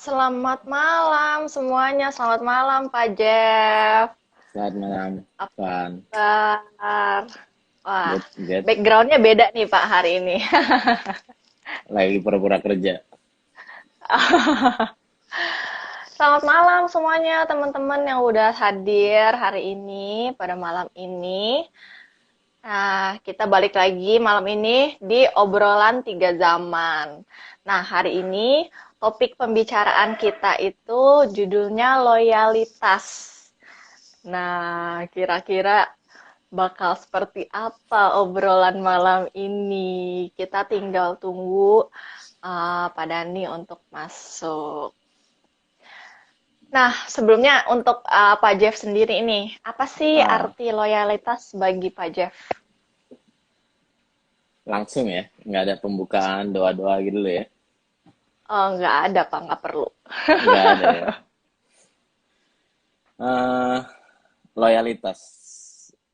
Selamat malam semuanya, selamat malam Pak Jeff. Selamat malam, Apa Van. kabar? Wah, Good, good. backgroundnya beda nih Pak hari ini. Lagi pura-pura kerja. Selamat malam semuanya teman-teman yang udah hadir hari ini, pada malam ini. Nah, kita balik lagi malam ini di obrolan tiga zaman. Nah, hari ini topik pembicaraan kita itu judulnya loyalitas. Nah, kira-kira bakal seperti apa obrolan malam ini? Kita tinggal tunggu Pak Dani untuk masuk. Nah, sebelumnya untuk Pak Jeff sendiri ini, apa sih Ah, arti loyalitas bagi Pak Jeff? langsung ya, nggak ada pembukaan doa-doa gitu loh ya. Oh, nggak ada, Pak, nggak perlu. Nggak ada ya. Eh, Loyalitas.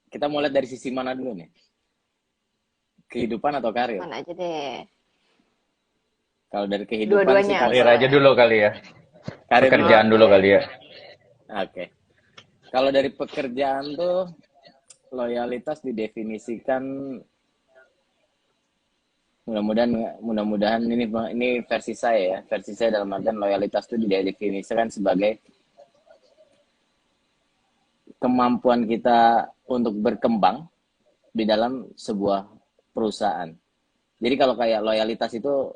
Kita mulai dari sisi mana dulu nih? Kehidupan atau karir? Mana aja deh. Kalau dari kehidupan sih Dua-duanya, kalau Karir aja boleh. dulu kali ya. karir dulu ya. Pekerjaan dulu kali Oke. ya. Oke. Kalau dari pekerjaan tuh loyalitas didefinisikan mudah-mudahan mudah-mudahan ini versi saya ya. Versi saya dalam artian loyalitas itu didefinisikan sebagai kemampuan kita untuk berkembang di dalam sebuah perusahaan. Jadi kalau kayak loyalitas itu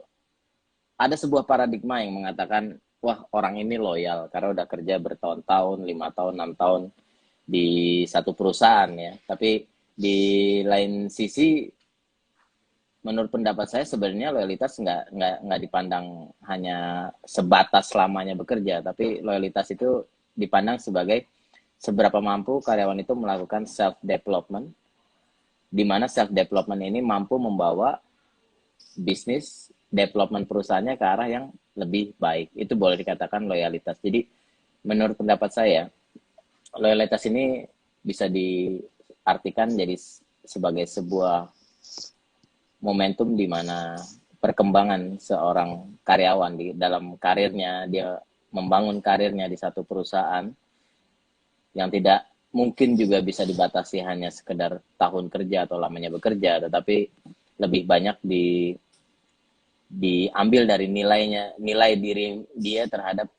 ada sebuah paradigma yang mengatakan, wah orang ini loyal karena udah kerja bertahun-tahun, 5 tahun, 6 tahun di satu perusahaan ya. Tapi di lain sisi, menurut pendapat saya sebenarnya loyalitas nggak dipandang hanya sebatas lamanya bekerja, tapi loyalitas itu dipandang sebagai seberapa mampu karyawan itu melakukan self development, di mana self development ini mampu membawa bisnis development perusahaannya ke arah yang lebih baik. Itu boleh dikatakan loyalitas. Jadi menurut pendapat saya, loyalitas ini bisa diartikan jadi sebagai sebuah momentum di mana perkembangan seorang karyawan di dalam karirnya, dia membangun karirnya di satu perusahaan yang tidak mungkin juga bisa dibatasi hanya sekedar tahun kerja atau lamanya bekerja, tetapi lebih banyak diambil dari nilai diri dia terhadap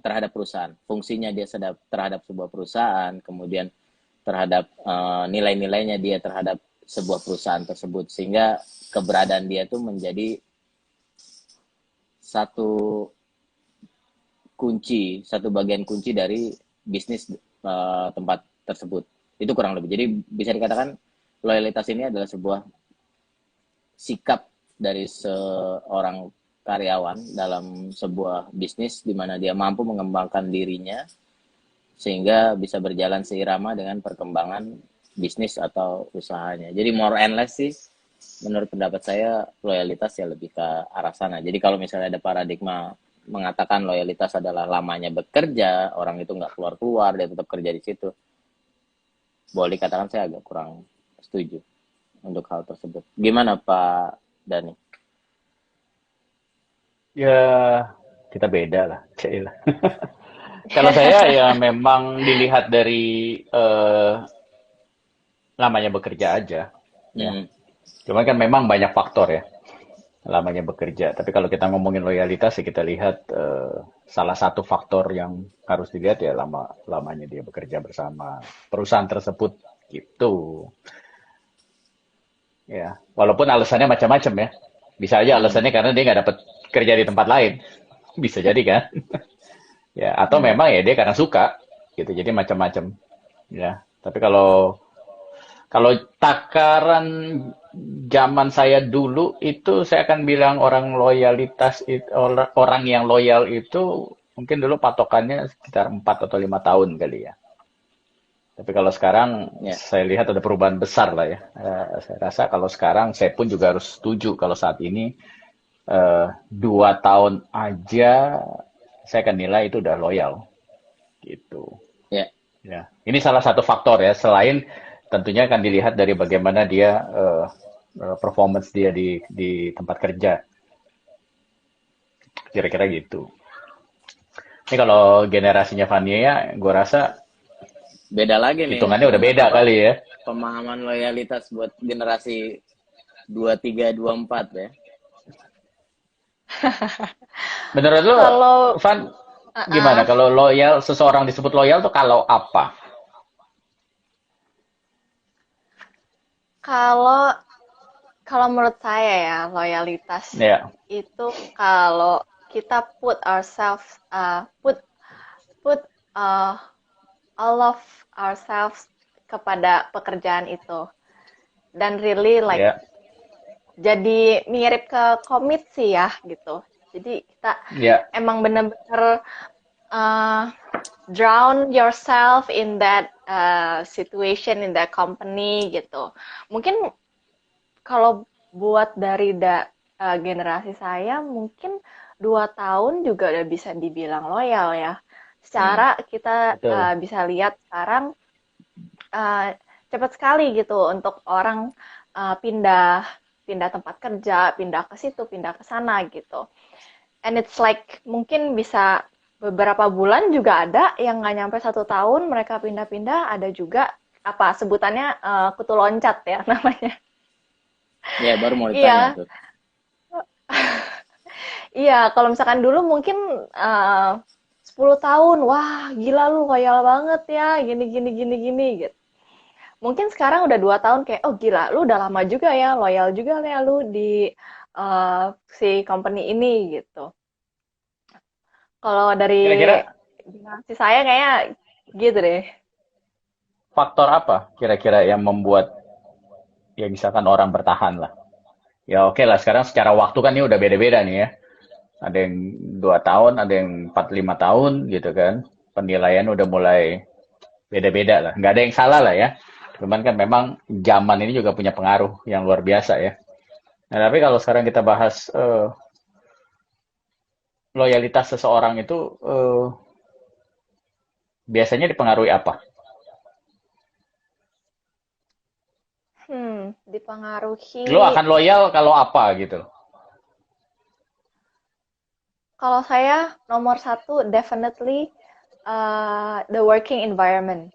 terhadap perusahaan, fungsinya dia terhadap sebuah perusahaan, kemudian terhadap nilai-nilainya dia terhadap sebuah perusahaan tersebut, sehingga keberadaan dia itu menjadi satu satu bagian kunci dari bisnis tempat tersebut. Itu kurang lebih. Jadi bisa dikatakan loyalitas ini adalah sebuah sikap dari seorang karyawan dalam sebuah bisnis di mana dia mampu mengembangkan dirinya sehingga bisa berjalan seirama dengan perkembangan bisnis atau usahanya. Jadi more and less sih menurut pendapat saya loyalitas ya lebih ke arah sana. Jadi kalau misalnya ada paradigma mengatakan loyalitas adalah lamanya bekerja, orang itu nggak keluar-keluar, dia tetap kerja di situ. Boleh dikatakan saya agak kurang setuju untuk hal tersebut. Gimana Pak Dani? Ya, kita beda lah. Cailah. Kalau saya ya memang dilihat dari lamanya bekerja aja. Ya. Hmm, Cuman kan memang banyak faktor ya lamanya bekerja. Tapi kalau kita ngomongin loyalitas ya kita lihat salah satu faktor yang harus dilihat ya lamanya dia bekerja bersama perusahaan tersebut gitu. Ya, walaupun alasannya macam-macam ya. Bisa aja hmm, alasannya karena dia nggak dapat kerja di tempat lain. Bisa jadi kan? Ya, atau hmm. memang ya dia karena suka gitu. Jadi macam-macam. Ya, tapi kalau kalau takaran zaman saya dulu itu saya akan bilang orang loyalitas itu orang yang loyal itu mungkin dulu patokannya sekitar 4 atau 5 tahun kali ya. Tapi kalau sekarang Ya, saya lihat ada perubahan besar lah ya. Saya rasa kalau sekarang saya pun juga harus setuju kalau saat ini 2 tahun aja saya akan nilai itu udah loyal gitu. ya, Ya, ini salah satu faktor ya. Selain tentunya akan dilihat dari bagaimana dia performance dia di tempat kerja, kira-kira gitu. Ini kalau generasinya Fania ya, gue rasa Beda lagi nih hitungannya udah beda apa kali ya. pemahaman loyalitas buat generasi 23 24 ya. Menurut lo, Kalau Van, gimana? uh-uh. Kalau loyal, seseorang disebut loyal tuh kalau apa? Kalau kalau menurut saya ya, loyalitas Ya, itu kalau kita put ourselves, put uh, all of ourselves kepada pekerjaan itu, dan really like ya, jadi mirip ke komit sih ya gitu. Jadi kita ya, emang bener-bener uh, drown yourself in that situation, in that company gitu. Mungkin kalau buat dari generasi saya, mungkin 2 tahun juga udah bisa dibilang loyal ya. Hmm. Secara kita betul. bisa lihat sekarang cepat sekali gitu untuk orang pindah pindah tempat kerja, pindah ke situ, pindah ke sana gitu. And it's like mungkin bisa beberapa bulan juga ada yang nggak nyampe 1 tahun mereka pindah-pindah, ada juga apa sebutannya kutu loncat ya namanya. Ya, baru mau ditanya Iya, tuh. iya. Kalau misalkan dulu mungkin 10 tahun, wah gila lu loyal banget ya, gini gini gini gini gitu. Mungkin sekarang udah 2 tahun kayak, oh gila, lu udah lama juga ya, loyal juga ya lu di si company ini gitu. Kalau dari Kira-kira generasi saya kayaknya gitu deh. faktor apa kira-kira yang membuat ya misalkan orang bertahan lah? Ya oke lah, sekarang secara waktu kan ini udah beda-beda nih ya. Ada yang 2 tahun, ada yang 4 5 tahun gitu kan. Penilaian udah mulai beda-beda lah. Nggak ada yang salah lah ya. Cuman kan memang zaman ini juga punya pengaruh yang luar biasa ya. Nah, tapi kalau sekarang kita bahas loyalitas seseorang itu biasanya dipengaruhi apa? Lo Dipengaruhi. akan loyal kalau apa gitu. Kalau saya nomor satu definitely the working environment.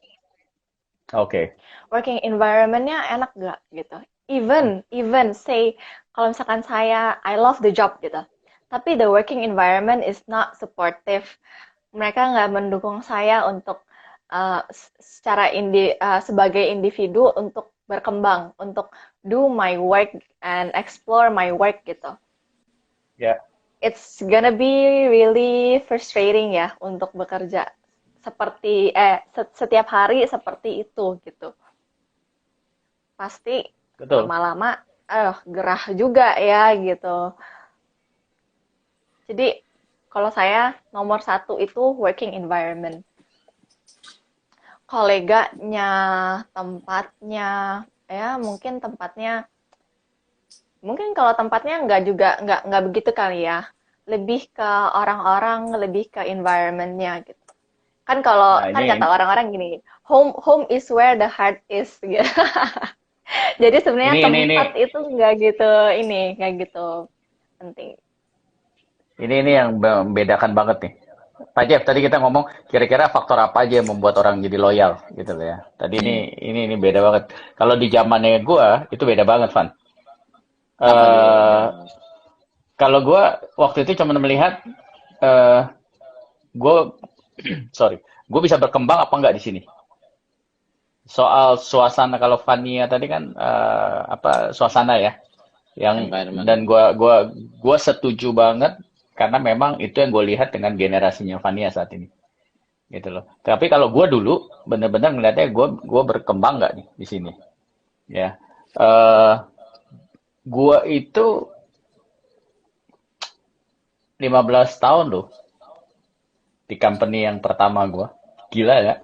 Oke. Working environment-nya enak gak gitu. Even say kalau misalkan saya I love the job gitu. Tapi the working environment is not supportive. Mereka nggak mendukung saya untuk secara sebagai individu untuk berkembang, untuk do my work and explore my work gitu. Ya. It's gonna be really frustrating ya untuk bekerja seperti setiap hari seperti itu gitu. Pasti Betul. lama-lama gerah juga ya gitu. Jadi kalau saya nomor satu itu working environment. Koleganya, tempatnya, ya mungkin kalau tempatnya nggak juga nggak begitu kali ya. Lebih ke orang-orang, lebih ke environment-nya gitu. Nah, Kan ini kata orang-orang gini, home is where the heart is gitu. Jadi sebenarnya ini tempat itu nggak gitu penting. ini yang membedakan banget nih. Pak Jeff, tadi kita ngomong kira-kira faktor apa aja yang membuat orang jadi loyal gitu loh ya. Tadi Hmm. ini beda banget. Kalau di zamannya gua itu beda banget, Van. Apa tuh yang Eh beda? kalau gua waktu itu cuma melihat eh gua sorry, gue bisa berkembang apa enggak di sini. Soal suasana kalau Fania tadi kan apa suasana ya, yang Environment. dan gua setuju banget karena memang itu yang gue lihat dengan generasinya Fania saat ini gitu loh. Tapi kalau gue dulu bener-bener ngeliatnya gue berkembang nggak nih di sini ya. eh gue itu 15 tahun loh di company yang pertama gue, gila ya.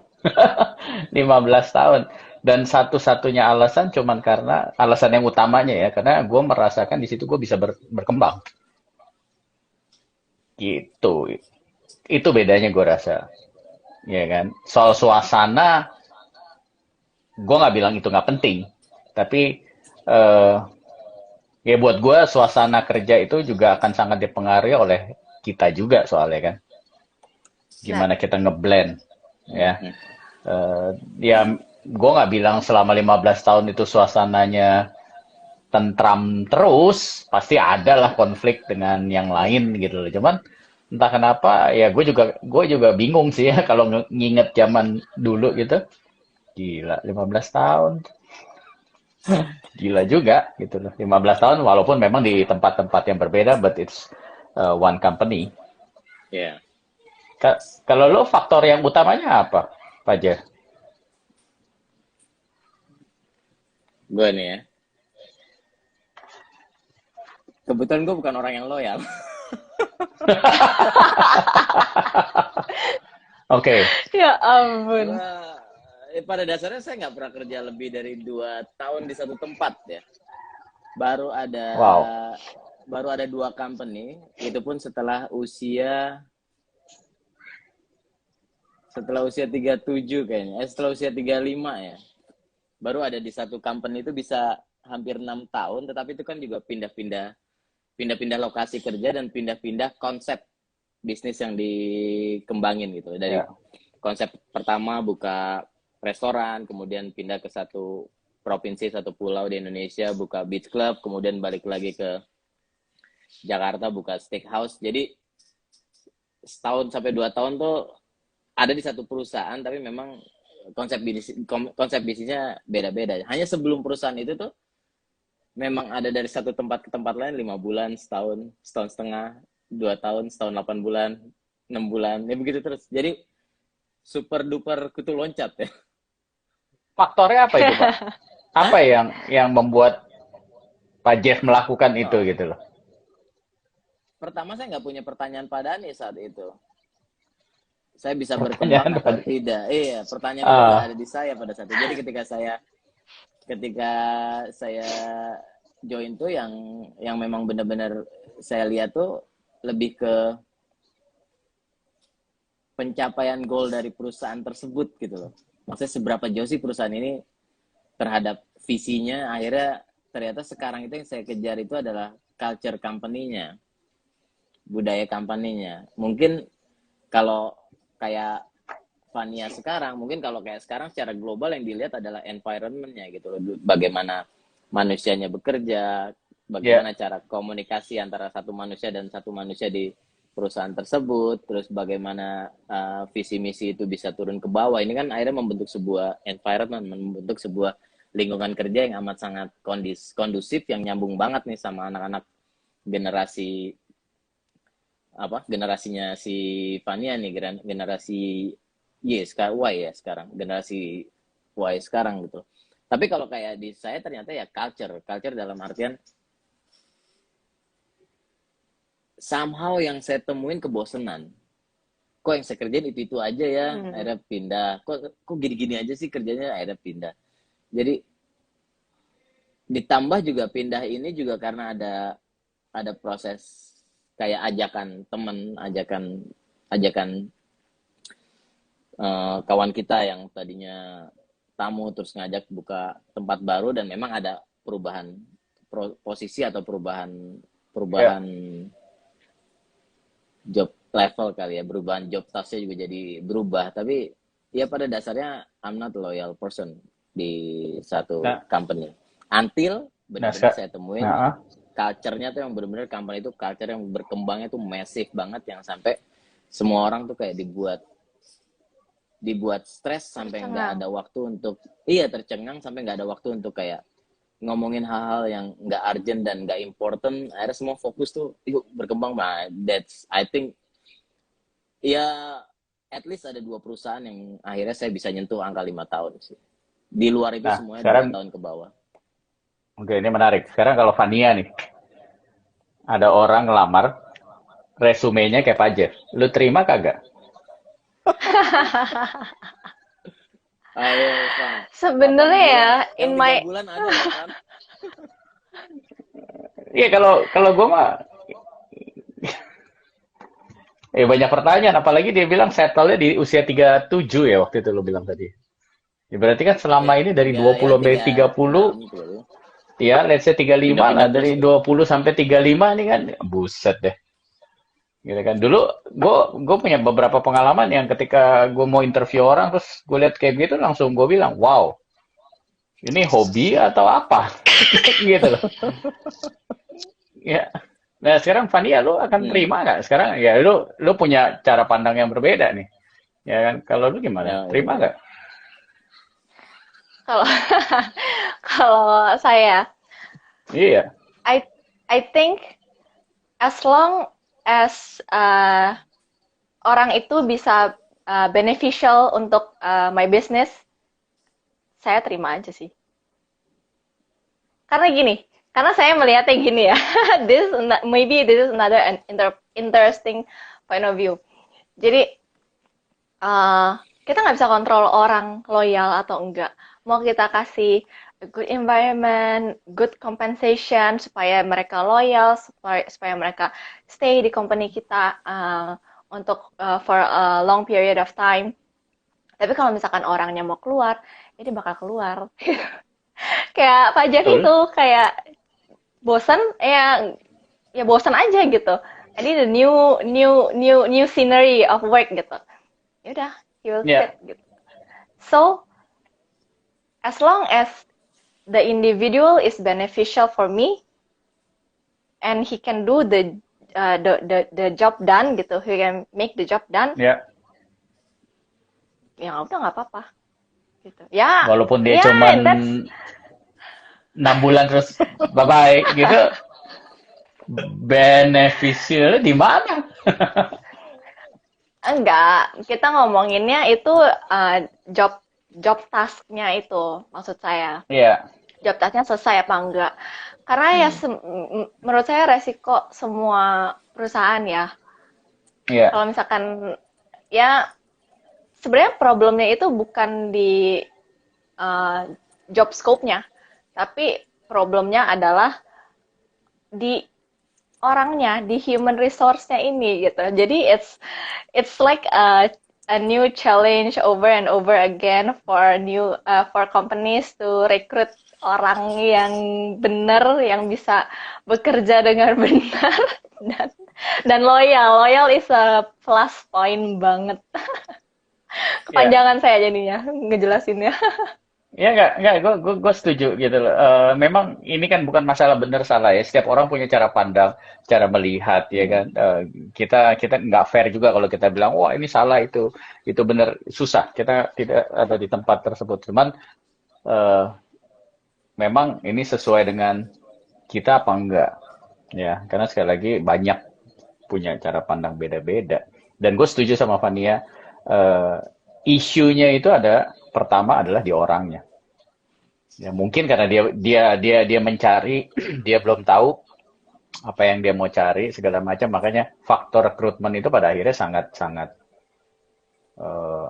15 tahun. Dan satu-satunya alasan cuman karena alasan yang utamanya ya, karena gue merasakan di situ gue bisa berkembang. Gitu. Itu bedanya gue rasa. Ya kan? Soal suasana, gue nggak bilang itu nggak penting. Tapi eh, ya buat gue suasana kerja itu juga akan sangat dipengaruhi oleh kita juga soalnya kan. gimana kita ngeblend, ya. Hmm. Ya, gue nggak bilang selama 15 tahun itu suasananya tentram terus, pasti ada lah konflik dengan yang lain gitu loh. Cuman entah kenapa ya gue juga bingung sih ya kalau nginget zaman dulu gitu. Gila, 15 tahun. Gila juga gitu loh. 15 tahun walaupun memang di tempat-tempat yang berbeda, but it's one company. Ya, Kalau lo faktor yang utamanya apa, Pak Jer? gue nih ya. Kebetulan gue bukan orang yang loyal. Oke. Ya ampun. Pada dasarnya saya nggak pernah kerja lebih dari 2 tahun di satu tempat ya. Baru ada Wow. baru ada 2 company, itu pun setelah usia 37 kayaknya. Setelah usia 35 ya. Baru ada di satu company itu bisa hampir 6 tahun, tetapi itu kan juga pindah-pindah lokasi kerja dan pindah-pindah konsep bisnis yang dikembangin gitu. Dari Ya. konsep pertama buka restoran, kemudian pindah ke satu provinsi, satu pulau di Indonesia, buka beach club, kemudian balik lagi ke Jakarta, buka steakhouse. Jadi setahun sampai 2 tahun tuh ada di satu perusahaan, tapi memang konsep bisnisnya beda-beda. Hanya sebelum perusahaan itu tuh memang ada dari satu tempat ke tempat lain 5 bulan, setahun, setahun setengah, 2 tahun, setahun 8 bulan, 6 bulan, ya begitu terus. Jadi super duper kutu loncat ya. Faktornya apa itu, Pak? Apa yang membuat Pak Jeff melakukan itu gitu loh? Pertama saya nggak punya pertanyaan pada Ani saat itu. Saya bisa Pertanyaan berkembang atau pada- tidak? Iya, pertanyaan itu nggak ada di saya pada saat itu. Jadi ketika saya join tuh yang memang benar-benar saya lihat tuh lebih ke pencapaian goal dari perusahaan tersebut gitu loh. Maksudnya seberapa jauh sih perusahaan ini terhadap visinya. Akhirnya ternyata sekarang itu yang saya kejar itu adalah culture company-nya, budaya company-nya. Mungkin kalau kayak Fania sekarang, mungkin kalau kayak sekarang secara global yang dilihat adalah environment-nya gitu loh. Bagaimana manusianya bekerja, bagaimana cara komunikasi antara satu manusia dan satu manusia di perusahaan tersebut, terus bagaimana visi misi itu bisa turun ke bawah. Ini kan akhirnya membentuk sebuah environment, membentuk sebuah lingkungan kerja yang amat sangat kondusif, yang nyambung banget nih sama anak-anak generasinya si Fania nih, generasi Y ya sekarang, generasi Y sekarang gitu. Tapi kalau kayak di saya ternyata ya culture dalam artian somehow yang saya temuin kebosenan. Kok yang saya kerjain itu aja ya, akhirnya pindah. Kok gini-gini aja sih kerjanya, akhirnya pindah. Jadi ditambah juga pindah ini juga karena ada proses kayak ajakan teman, ajakan kawan kita yang tadinya tamu terus ngajak buka tempat baru, dan memang ada perubahan posisi atau perubahan job level kali ya, perubahan job task-nya juga jadi berubah. Tapi ya pada dasarnya I'm not a loyal person di satu company until benar-benar saya temuin culture-nya tuh yang benar-benar company itu culture yang berkembangnya tuh massive banget, yang sampai semua orang tuh kayak dibuat stres sampai nggak ada waktu untuk tercengang, sampai nggak ada waktu untuk kayak ngomongin hal-hal yang nggak urgent dan nggak important. Akhirnya semua fokus tuh yuk berkembang. That's I think ya at least ada 2 perusahaan yang akhirnya saya bisa nyentuh angka 5 tahun sih. Di luar itu semuanya sekarang, 2 tahun ke bawah. Oke, ini menarik. Sekarang kalau Fania nih, ada orang ngelamar, resumenya kayak Pak Jeff. Lu terima kagak? Ayo, Pak. Sebenarnya ya, in my 3 bulan ada kan? Iya, kalau gue mah banyak pertanyaan, apalagi dia bilang settle-nya di usia 37 ya waktu itu lo bilang tadi. Ya, berarti kan selama ini dari 20 sampai 30, ya let's say 35 lah, dari 20 sampai 35 ini kan buset deh. gitu kan. Dulu gue punya beberapa pengalaman yang ketika gue mau interview orang terus gue lihat kayak gitu langsung gue bilang, wow, ini hobi atau apa? Gitu loh. Ya. Nah sekarang Fania lu akan Hmm. terima nggak? Sekarang ya lu punya cara pandang yang berbeda nih. Ya kan? Kalau lu gimana? Ya, Terima nggak? Kalau kalau saya, Iya. I I think as long as orang itu bisa beneficial untuk my business, saya terima aja sih. Karena gini, karena saya melihatnya gini ya. Maybe this is another interesting point of view. Jadi eh, kita nggak bisa kontrol orang loyal atau enggak. Mau kita kasih a good environment, good compensation supaya mereka loyal, supaya mereka stay di company kita untuk for a long period of time. Tapi kalau misalkan orangnya mau keluar, ini bakal keluar. Kayak Pak Jeff Betul. itu kayak bosan ya bosan aja gitu. Ini the new scenery of work gitu. Ya udah, he will quit Ya. gitu. So as long as the individual is beneficial for me and he can do the job done gitu, he can make the job done, Ya. ya udah nggak apa-apa gitu. Ya, Walaupun dia ya cuman that's 6 bulan terus bye-bye gitu, beneficialnya di mana? enggak. Kita ngomonginnya itu job job task-nya itu maksud saya. Iya. Job task-nya selesai apa enggak? Karena ya Hmm. menurut saya resiko semua perusahaan ya. Iya. Kalau misalkan ya sebenarnya problemnya itu bukan di uh, job scope-nya, tapi problemnya adalah di orangnya, di human resource-nya ini gitu. Jadi it's like a new challenge over and over again for companies to recruit orang yang benar, yang bisa bekerja dengan benar dan dan loyal. Loyal is a plus point banget. Iya. Kepanjangan saya jadinya ngejelasinnya. Ya nggak, gue setuju gitu loh. Memang ini kan bukan masalah benar salah ya. Setiap orang punya cara pandang, cara melihat ya kan. Kita nggak fair juga kalau kita bilang, wah ini salah itu benar. Susah. Kita tidak ada di tempat tersebut. Cuman eh, memang ini sesuai dengan kita apa enggak ya. Karena sekali lagi banyak punya cara pandang beda-beda. Dan gue setuju sama Fania. eh, Isunya itu ada pertama adalah di orangnya. Ya mungkin karena dia mencari, dia belum tahu apa yang dia mau cari segala macam, makanya faktor rekrutmen itu pada akhirnya sangat sangat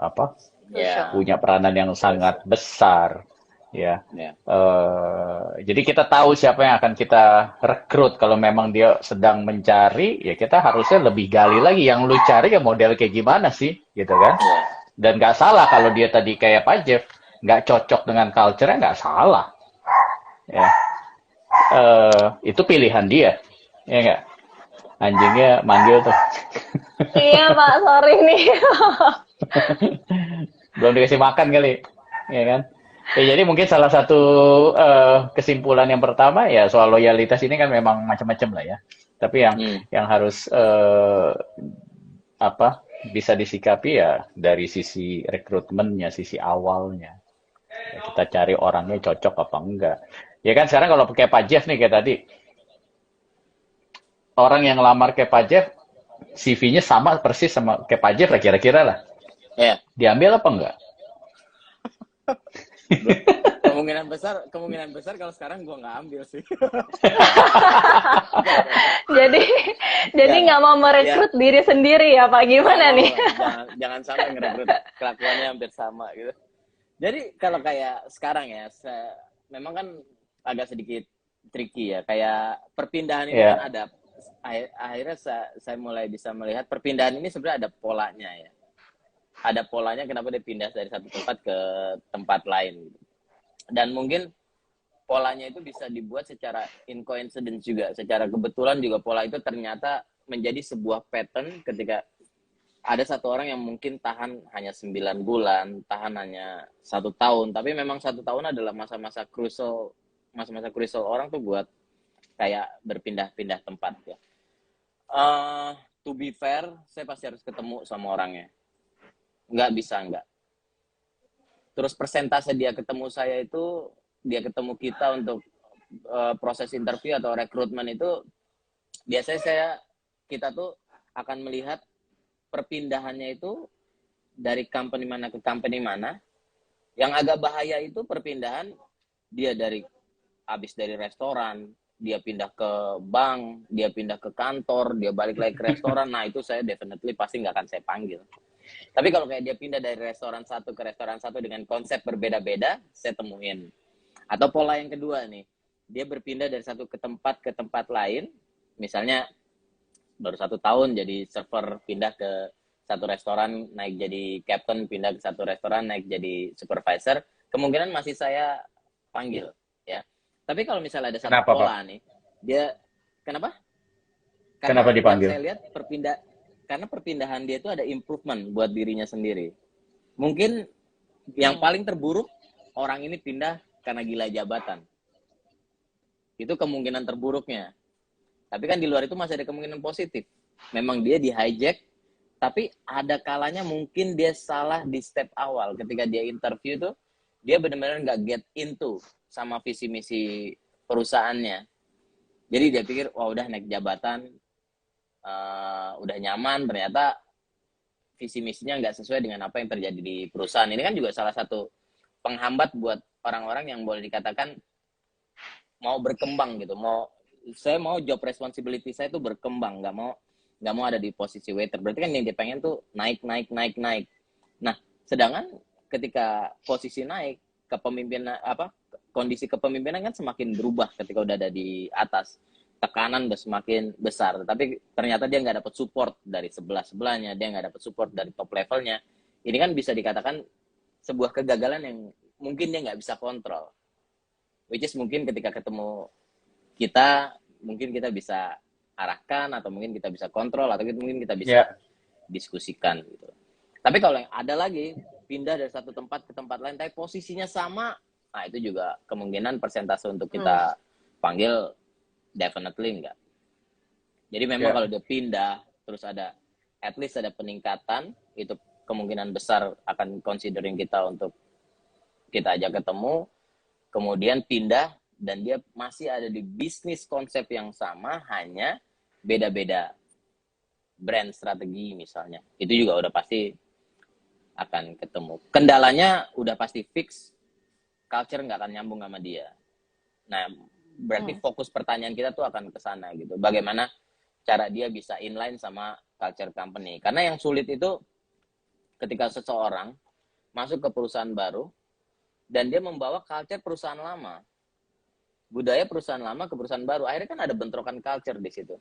apa Crucial. ya, punya peranan yang terus, sangat besar ya. ya, Jadi kita tahu siapa yang akan kita rekrut kalau memang dia sedang mencari, ya kita harusnya lebih gali lagi yang lu cari ya model kayak gimana sih, gitu kan? ya, Dan nggak salah kalau dia tadi kayak Pak Jeff nggak cocok dengan culture-nya nggak salah ya. Itu pilihan dia ya nggak, anjingnya manggil tuh. Iya Pak, sorry nih. Belum dikasih makan kali ya kan. Ya, jadi mungkin salah satu kesimpulan yang pertama ya soal loyalitas ini kan memang macam-macam lah ya, tapi yang hmm, harus apa bisa disikapi ya dari sisi rekrutmennya, sisi awalnya. Ya, kita cari orangnya cocok apa enggak. Ya kan sekarang kalau pakai Pak Jeff nih kayak tadi, orang yang lamar kayak Pak Jeff, CV-nya sama persis sama kayak Pak Jeff lah kira-kira lah. ya. Diambil apa enggak? Kemungkinan besar kalau sekarang gua nggak ambil sih. Jadi jadi Ya, nggak mau ya, merekrut diri sendiri ya Pak, nggak gimana mau nih? lah. Jangan sampai ngerekrut, kelakuannya hampir sama gitu. Jadi kalau kayak sekarang ya, memang kan agak sedikit tricky ya. Kayak perpindahan ini kan Ya, ada, akhirnya saya mulai bisa melihat perpindahan ini sebenarnya ada polanya ya. Ada polanya kenapa dia pindah dari satu tempat ke tempat lain. Dan mungkin polanya itu bisa dibuat secara in coincidence juga, secara kebetulan juga pola itu ternyata menjadi sebuah pattern ketika ada satu orang yang mungkin tahan hanya 9 bulan, tahan hanya 1 tahun, tapi memang 1 tahun adalah masa-masa crucial, masa-masa crucial orang tuh buat kayak berpindah-pindah tempat ya. To be fair, saya pasti harus ketemu sama orangnya. Nggak bisa nggak. Terus persentase dia ketemu saya itu, dia ketemu kita untuk proses interview atau rekrutmen itu, biasanya kita tuh akan melihat perpindahannya itu dari company mana ke company mana. Yang agak bahaya itu perpindahan dia habis dari restoran, dia pindah ke bank, dia pindah ke kantor, dia balik lagi ke restoran. Nah, itu saya definitely pasti nggak akan saya panggil. Tapi kalau kayak dia pindah dari restoran satu ke restoran satu dengan konsep berbeda-beda, saya temuin. Atau pola yang kedua nih, dia berpindah dari satu ke tempat lain, misalnya baru 1 tahun jadi server, pindah ke satu restoran, naik jadi captain, pindah ke satu restoran, naik jadi supervisor, kemungkinan masih saya panggil, ya. Tapi kalau misalnya ada satu Kenapa, Pak? pola nih, dia kenapa? Kenapa Karena yang dipanggil? saya lihat karena perpindahan dia itu ada improvement buat dirinya sendiri. Mungkin yang paling terburuk, orang ini pindah karena gila jabatan. Itu kemungkinan terburuknya. Tapi kan di luar itu masih ada kemungkinan positif. Memang dia di hijack, tapi ada kalanya mungkin dia salah di step awal. Ketika dia interview tuh, dia benar-benar nggak get into sama visi misi perusahaannya. Jadi dia pikir, wah udah naik jabatan, udah nyaman, ternyata visi misinya nggak sesuai dengan apa yang terjadi di perusahaan. Ini kan juga salah satu penghambat buat orang-orang yang boleh dikatakan mau berkembang gitu. Saya mau job responsibility saya tuh berkembang, nggak mau ada di posisi waiter. Berarti kan yang dia pengen tuh naik. Nah, sedangkan ketika posisi naik, kepemimpinan kondisi kepemimpinan kan semakin berubah ketika udah ada di atas. Tekanan udah semakin besar, tapi ternyata dia nggak dapat support dari sebelahnya, dia nggak dapat support dari top levelnya. Ini kan bisa dikatakan sebuah kegagalan yang mungkin dia nggak bisa kontrol. Which is mungkin ketika ketemu kita, mungkin kita bisa arahkan, atau mungkin kita bisa kontrol, atau mungkin kita bisa diskusikan gitu. Tapi kalau yang ada lagi, pindah dari satu tempat ke tempat lain, tapi posisinya sama, nah itu juga kemungkinan persentase untuk kita panggil definitely enggak. Jadi memang kalau dia pindah, terus at least ada peningkatan, itu kemungkinan besar akan considering kita untuk kita ajak ketemu. Kemudian pindah, dan dia masih ada di bisnis konsep yang sama, hanya beda-beda brand strategi misalnya. Itu juga udah pasti akan ketemu. Kendalanya udah pasti fix, culture nggak akan nyambung sama dia. Nah, berarti fokus pertanyaan kita tuh akan ke sana gitu. Bagaimana cara dia bisa inline sama culture company. Karena yang sulit itu ketika seseorang masuk ke perusahaan baru dan dia membawa culture perusahaan lama. Budaya perusahaan lama ke perusahaan baru. Akhirnya kan ada bentrokan culture di situ.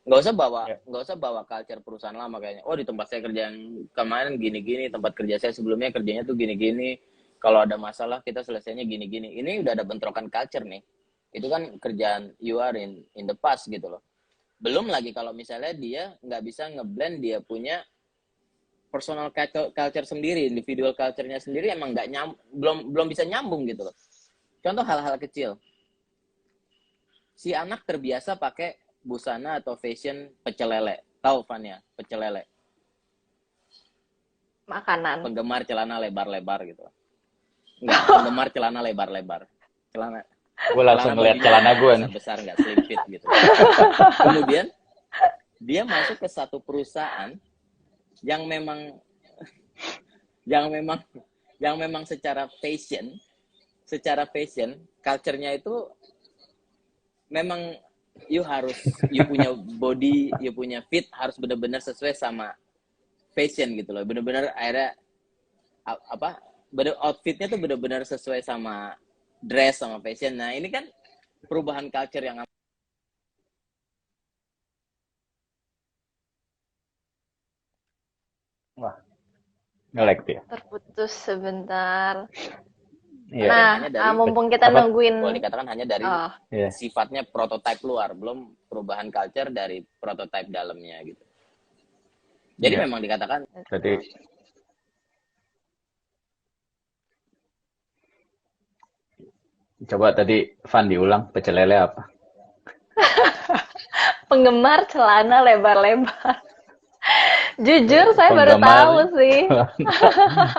Nggak usah bawa culture perusahaan lama kayaknya. Oh, di tempat saya kerja yang kemarin gini-gini, tempat kerja saya sebelumnya kerjanya tuh gini-gini. Kalau ada masalah kita selesainya gini-gini. Ini udah ada bentrokan culture nih. Itu kan kerjaan you are in the past gitu loh. Belum lagi kalau misalnya dia nggak bisa ngeblend, dia punya personal culture sendiri, individual culture-nya sendiri, emang nggak belum bisa nyambung gitu loh. Contoh hal-hal kecil. Si anak terbiasa pakai busana atau fashion pecel lele. Tahu Fania, pecel lele? Makanan. Penggemar celana lebar-lebar gitu. Enggak, penggemar celana lebar-lebar. Celana Gue langsung ngeliat celana gue nih. Besar nggak, slim fit gitu. Kemudian dia masuk ke satu perusahaan yang memang secara fashion, culture-nya itu memang you punya body, you punya fit harus benar-benar sesuai sama fashion gitu loh. Benar-benar akhirnya outfitnya tuh benar-benar sesuai sama dress, sama fashion. Nah, ini kan perubahan culture yang Wah, nge-lag dia. Terputus sebentar. Iya. Tapi Nah, hanya dari mumpung kita Apa? nungguin, boleh dikatakan hanya dari oh, Iya. sifatnya prototipe luar, belum perubahan culture dari prototipe dalamnya gitu. Jadi Iya. memang dikatakan Berarti coba tadi Van diulang pecel lele apa? penggemar celana lebar-lebar. Jujur, saya baru Penggemar tahu sih.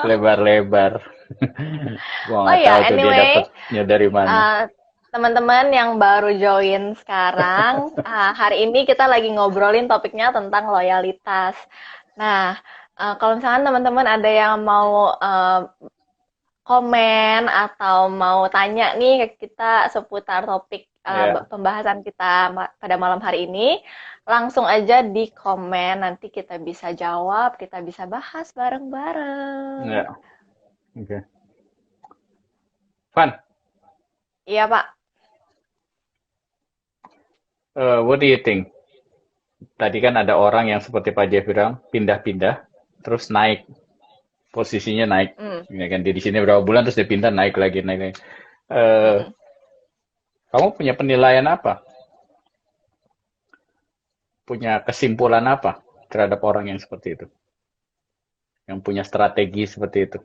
lebar-lebar. Gua Oh nggak ya, tahu tuh dia anyway, dapetnya dari mana. uh, teman-teman yang baru join sekarang, hari ini kita lagi ngobrolin topiknya tentang loyalitas. Nah, kalau misalkan teman-teman ada yang mau komen atau mau tanya nih ke kita seputar topik Ya, pembahasan kita pada malam hari ini, langsung aja di komen. Nanti kita bisa jawab, kita bisa bahas bareng-bareng. ya, oke. Van, Iya, Pak. what do you think? Tadi kan ada orang yang seperti Pak Jeff bilang pindah-pindah, terus naik posisinya naik. Hmm, Ya kan dia di sini berapa bulan terus dia pindah naik lagi naik lagi. Eh, mm-mm. kamu punya penilaian apa? Punya kesimpulan apa terhadap orang yang seperti itu? Yang punya strategi seperti itu?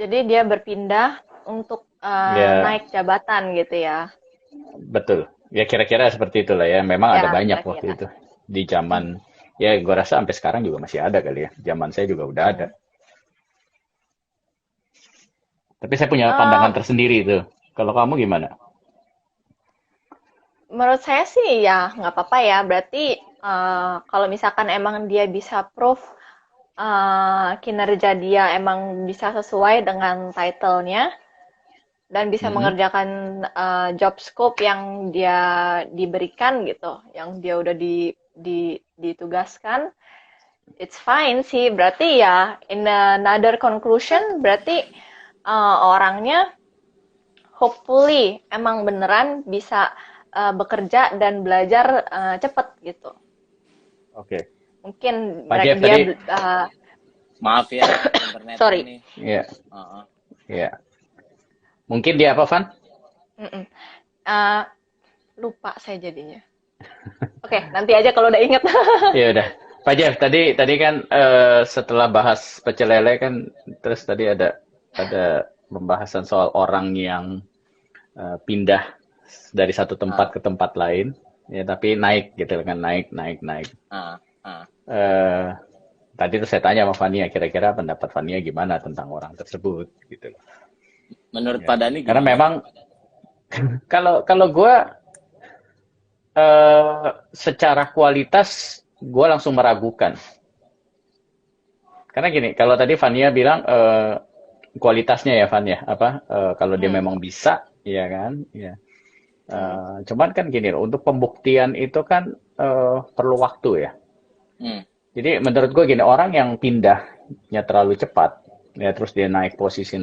Jadi dia berpindah untuk Ya, naik jabatan gitu ya. betul. Ya kira-kira seperti itulah ya. Memang ada Ya, banyak waktu kira-kira. itu. Di zaman, ya gue rasa sampai sekarang juga masih ada kali ya. Zaman saya juga udah ada. Hmm. Tapi saya punya Eh, pandangan tersendiri itu. Kalau kamu gimana? menurut saya sih ya nggak apa-apa ya. Berarti kalau misalkan emang dia bisa proof kinerja dia emang bisa sesuai dengan title-nya dan bisa Mm-mm. mengerjakan job scope yang dia diberikan gitu, yang dia udah ditugaskan, it's fine sih. Berarti ya in another conclusion berarti orangnya hopefully emang beneran bisa bekerja dan belajar cepet gitu. Oke. Mungkin Pak Jeff dia tadi, maaf ya internetnya sorry. nih. ya, Uh-uh. ya. Mungkin dia apa, Van? Mm-mm. Eh, lupa saya jadinya. Oke, nanti aja kalau udah inget. Ya udah. Pak Jeff, tadi kan setelah bahas pecel lele kan, terus tadi ada pembahasan soal orang yang pindah dari satu Uh, tempat ke tempat lain, ya tapi naik gitu kan, naik, naik, naik. uh, uh. Eh, tadi tuh saya tanya sama Fania, kira-kira pendapat Fania gimana tentang orang tersebut, gitu. Menurut Ya. Pak Dani Karena gimana? memang kalau kalau gue secara kualitas gue langsung meragukan. Karena gini, kalau tadi Fania bilang kualitasnya ya Van ya, apa kalau dia Hmm, memang bisa, ya kan, ya. hmm, Cuman kan gini loh, untuk pembuktian itu kan perlu waktu ya. Hmm. Jadi menurut gue gini, orang yang pindahnya terlalu cepat, ya terus dia naik posisi,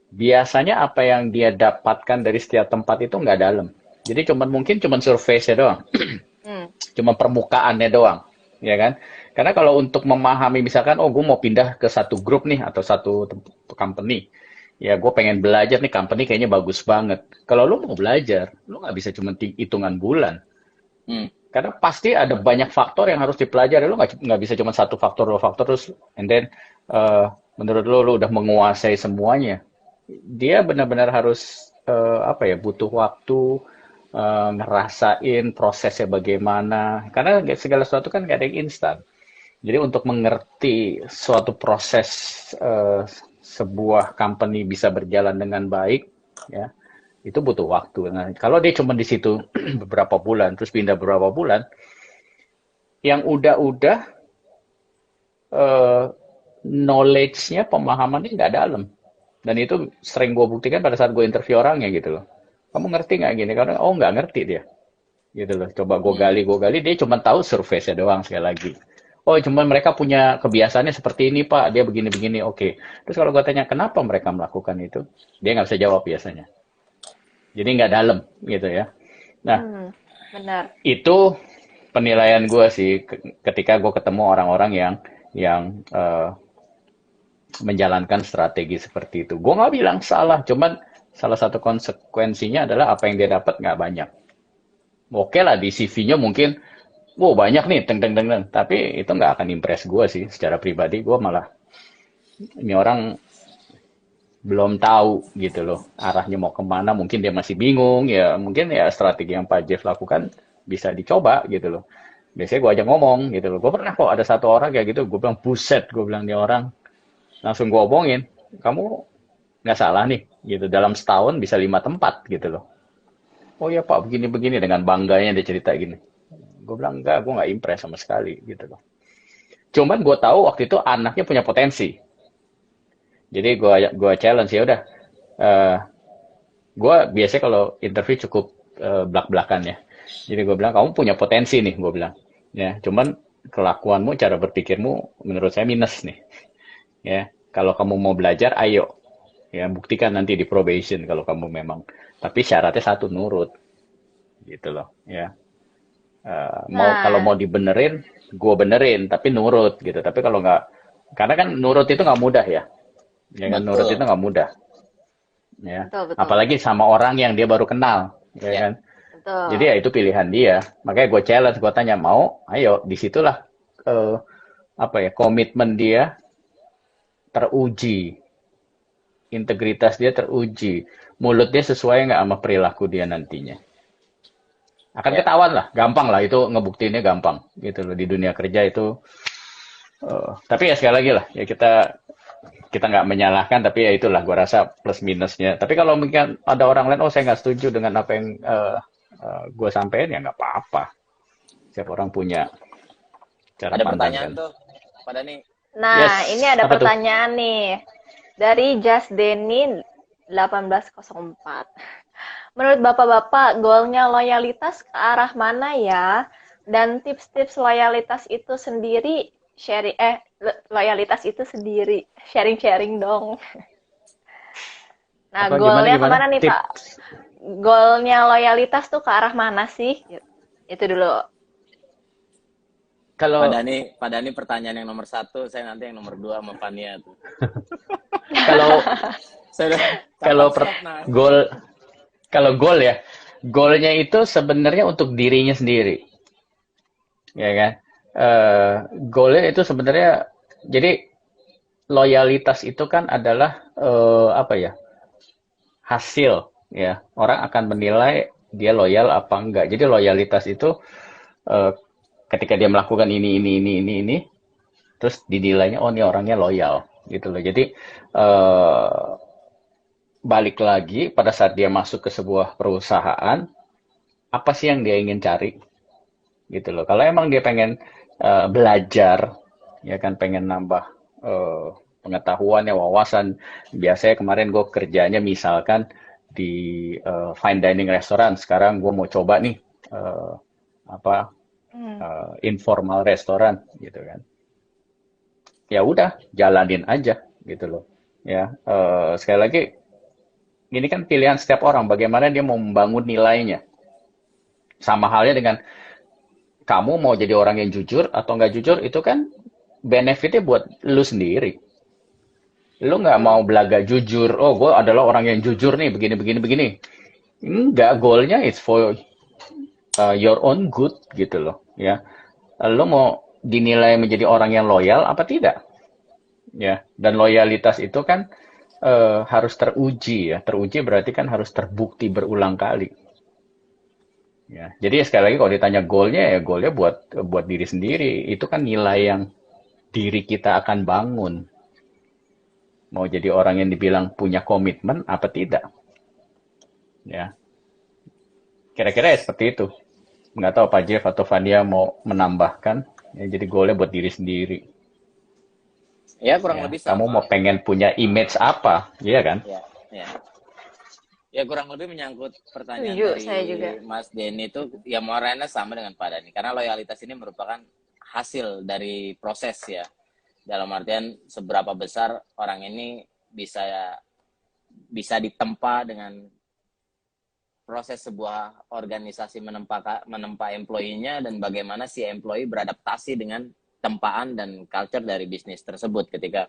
biasanya apa yang dia dapatkan dari setiap tempat itu nggak dalam. Jadi cuman surface-nya doang, hmm, cuma permukaannya doang, ya kan? Karena kalau untuk memahami misalkan, oh gue mau pindah ke satu grup nih atau satu company, ya gue pengen belajar nih company kayaknya bagus banget. Kalau lu mau belajar, lu nggak bisa cuma hitungan bulan. Hmm. Karena pasti ada banyak faktor yang harus dipelajari. Lu nggak bisa cuma satu faktor, dua faktor, terus and then menurut lu udah menguasai semuanya. Dia benar-benar harus apa ya, butuh waktu, ngerasain prosesnya bagaimana. Karena segala sesuatu kan nggak ada yang instan. Jadi untuk mengerti suatu proses sebuah company bisa berjalan dengan baik, ya itu butuh waktu. Nah, kalau dia cuma di situ beberapa bulan, terus pindah beberapa bulan, yang udah-udah eh, knowledge-nya, pemahamannya nggak dalam. Dan itu sering gue buktikan pada saat gue interview orangnya gitu loh. Kamu ngerti nggak gini? Karena oh nggak ngerti dia, gitu loh. Coba Hmm. gue gali, dia cuma tahu surface-nya doang sekali lagi. Oh, cuma mereka punya kebiasaannya seperti ini, Pak. Dia begini-begini, oke. Terus kalau gue tanya kenapa mereka melakukan itu, dia nggak bisa jawab biasanya. Jadi nggak dalam, gitu ya. Nah, hmm, benar. itu penilaian gue sih ketika gue ketemu orang-orang yang menjalankan strategi seperti itu. Gue nggak bilang salah, cuman salah satu konsekuensinya adalah apa yang dia dapat nggak banyak. Oke lah di CV-nya mungkin, wow banyak nih, teng teng teng teng. Tapi itu nggak akan impress gue sih secara pribadi. Gue malah ini orang belum tahu gitu loh arahnya mau kemana. Mungkin dia masih bingung ya. Mungkin ya strategi yang Pak Jeff lakukan bisa dicoba gitu loh. Biasanya gue ajak ngomong gitu loh. Gue pernah kok ada satu orang kayak gitu. Gue bilang buset, gue bilang dia orang langsung gue omongin. Kamu nggak salah nih gitu. Dalam setahun bisa 5 tempat gitu loh. Oh ya Pak begini-begini dengan bangganya dia cerita gini. Gue bilang enggak, gue nggak impress sama sekali gitu loh. Cuman gue tahu waktu itu anaknya punya potensi. Jadi gue challenge ya udah. eh gue biasanya kalau interview cukup belak-belakan ya. Jadi gue bilang kamu punya potensi nih, gue bilang. Ya, cuman kelakuanmu, cara berpikirmu menurut saya minus nih. Ya, kalau kamu mau belajar, ayo. Ya, buktikan nanti di probation kalau kamu memang. Tapi syaratnya satu nurut, gitu loh. Ya, kalau Nah, mau dibenerin, gue benerin, tapi nurut gitu. Tapi kalau nggak, karena kan nurut itu nggak mudah ya. Ya kan nurut itu Betul. nggak mudah. Ya, betul, betul, apalagi betul. sama orang yang dia baru kenal, ya Ya. kan. Jadi Betul. ya itu pilihan dia. Makanya gue challenge, gue tanya mau, ayo disitulah eh, apa ya komitmen dia teruji, integritas dia teruji, mulut dia sesuai nggak sama perilaku dia nantinya. Akan Ya. ketahuan lah, gampang lah itu ngebuktiinnya gampang gitu loh di dunia kerja itu. Tapi ya sekali lagi lah ya kita kita nggak menyalahkan tapi ya itulah gue rasa plus minusnya. Tapi kalau mungkin ada orang lain oh saya nggak setuju dengan apa yang gue sampaikan ya nggak apa-apa. Setiap orang punya cara Ada pandang pertanyaan kan. tuh pada nih. Nah, ini Yes, ada apa tuh? pertanyaan nih dari Just Denny 1804. Menurut Bapak-bapak, goalnya loyalitas ke arah mana ya? Dan tips-tips loyalitas itu sendiri, loyalitas itu sendiri, sharing-sharing dong. Nah, Apa gimana goalnya gimana? kemana nih, Pak? Tips. Goalnya loyalitas tuh ke arah mana sih? Itu dulu. Kalau Pak Dani pertanyaan yang nomor satu, saya nanti yang nomor dua sama Fania tuh. kalau Saya udah kalau cakep-cakep nah. goal kalau goal ya, goalnya itu sebenarnya untuk dirinya sendiri, ya kan? Goalnya itu sebenarnya jadi loyalitas itu kan adalah apa ya hasil ya orang akan menilai dia loyal apa enggak. Jadi loyalitas itu eh, ketika dia melakukan ini terus dinilainya oh ini orangnya loyal gitu loh. Jadi eh, balik lagi pada saat dia masuk ke sebuah perusahaan, apa sih yang dia ingin cari gitu loh. Kalau emang dia pengen belajar, ya kan pengen nambah eh, pengetahuan ya wawasan. Biasanya kemarin gue kerjanya misalkan di fine dining restoran, sekarang gue mau coba nih eh, apa Hmm. informal restoran gitu kan. Ya udah jalanin aja gitu loh. Ya sekali lagi ini kan pilihan setiap orang bagaimana dia mau membangun nilainya. Sama halnya dengan kamu mau jadi orang yang jujur atau nggak jujur itu kan benefitnya buat lu sendiri. Lu nggak mau Betul. belaga jujur. Oh, gue adalah orang yang jujur nih, begini, begini, begini. Enggak, goalnya it's for your own good gitu loh. Ya, lu mau dinilai menjadi orang yang loyal apa tidak? Ya, dan loyalitas itu kan harus teruji ya. Teruji berarti kan harus terbukti berulang kali. Ya, jadi sekali lagi kalau ditanya goalnya ya goalnya buat buat diri sendiri. Itu kan nilai yang diri kita akan bangun. Mau jadi orang yang dibilang punya komitmen apa tidak? Ya, kira-kira ya seperti itu. Nggak tahu Pak Jeff atau Fania mau menambahkan. Ya, jadi goalnya buat diri sendiri. Ya kurang Ya, lebih kamu sama. mau pengen punya image apa? Iya kan? Ya, ya. Ya kurang lebih menyangkut pertanyaan Setuju, dari saya juga. Mas Denny itu ya muaranya sama dengan Pak Dani karena loyalitas ini merupakan hasil dari proses ya. Dalam artian seberapa besar orang ini bisa bisa ditempa dengan proses sebuah organisasi menempa employee-nya dan bagaimana si employee beradaptasi dengan tempaan dan culture dari bisnis tersebut ketika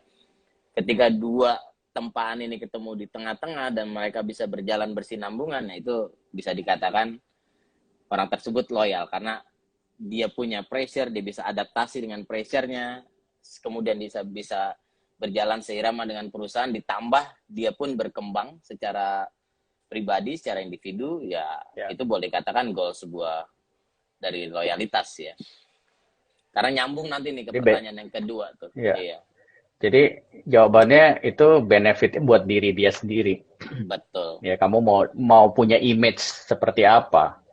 ketika dua tempaan ini ketemu di tengah-tengah dan mereka bisa berjalan bersinambungan, nah itu bisa dikatakan orang tersebut loyal karena dia punya pressure, dia bisa adaptasi dengan pressure-nya, kemudian bisa berjalan seirama dengan perusahaan, ditambah dia pun berkembang secara pribadi, secara individu, ya itu boleh dikatakan goal sebuah dari loyalitas ya. Karena nyambung nanti nih ke pertanyaan yang kedua tuh. Iya. Iya. Jadi jawabannya itu benefitnya buat diri dia sendiri. Betul. Ya, kamu mau punya image seperti apa?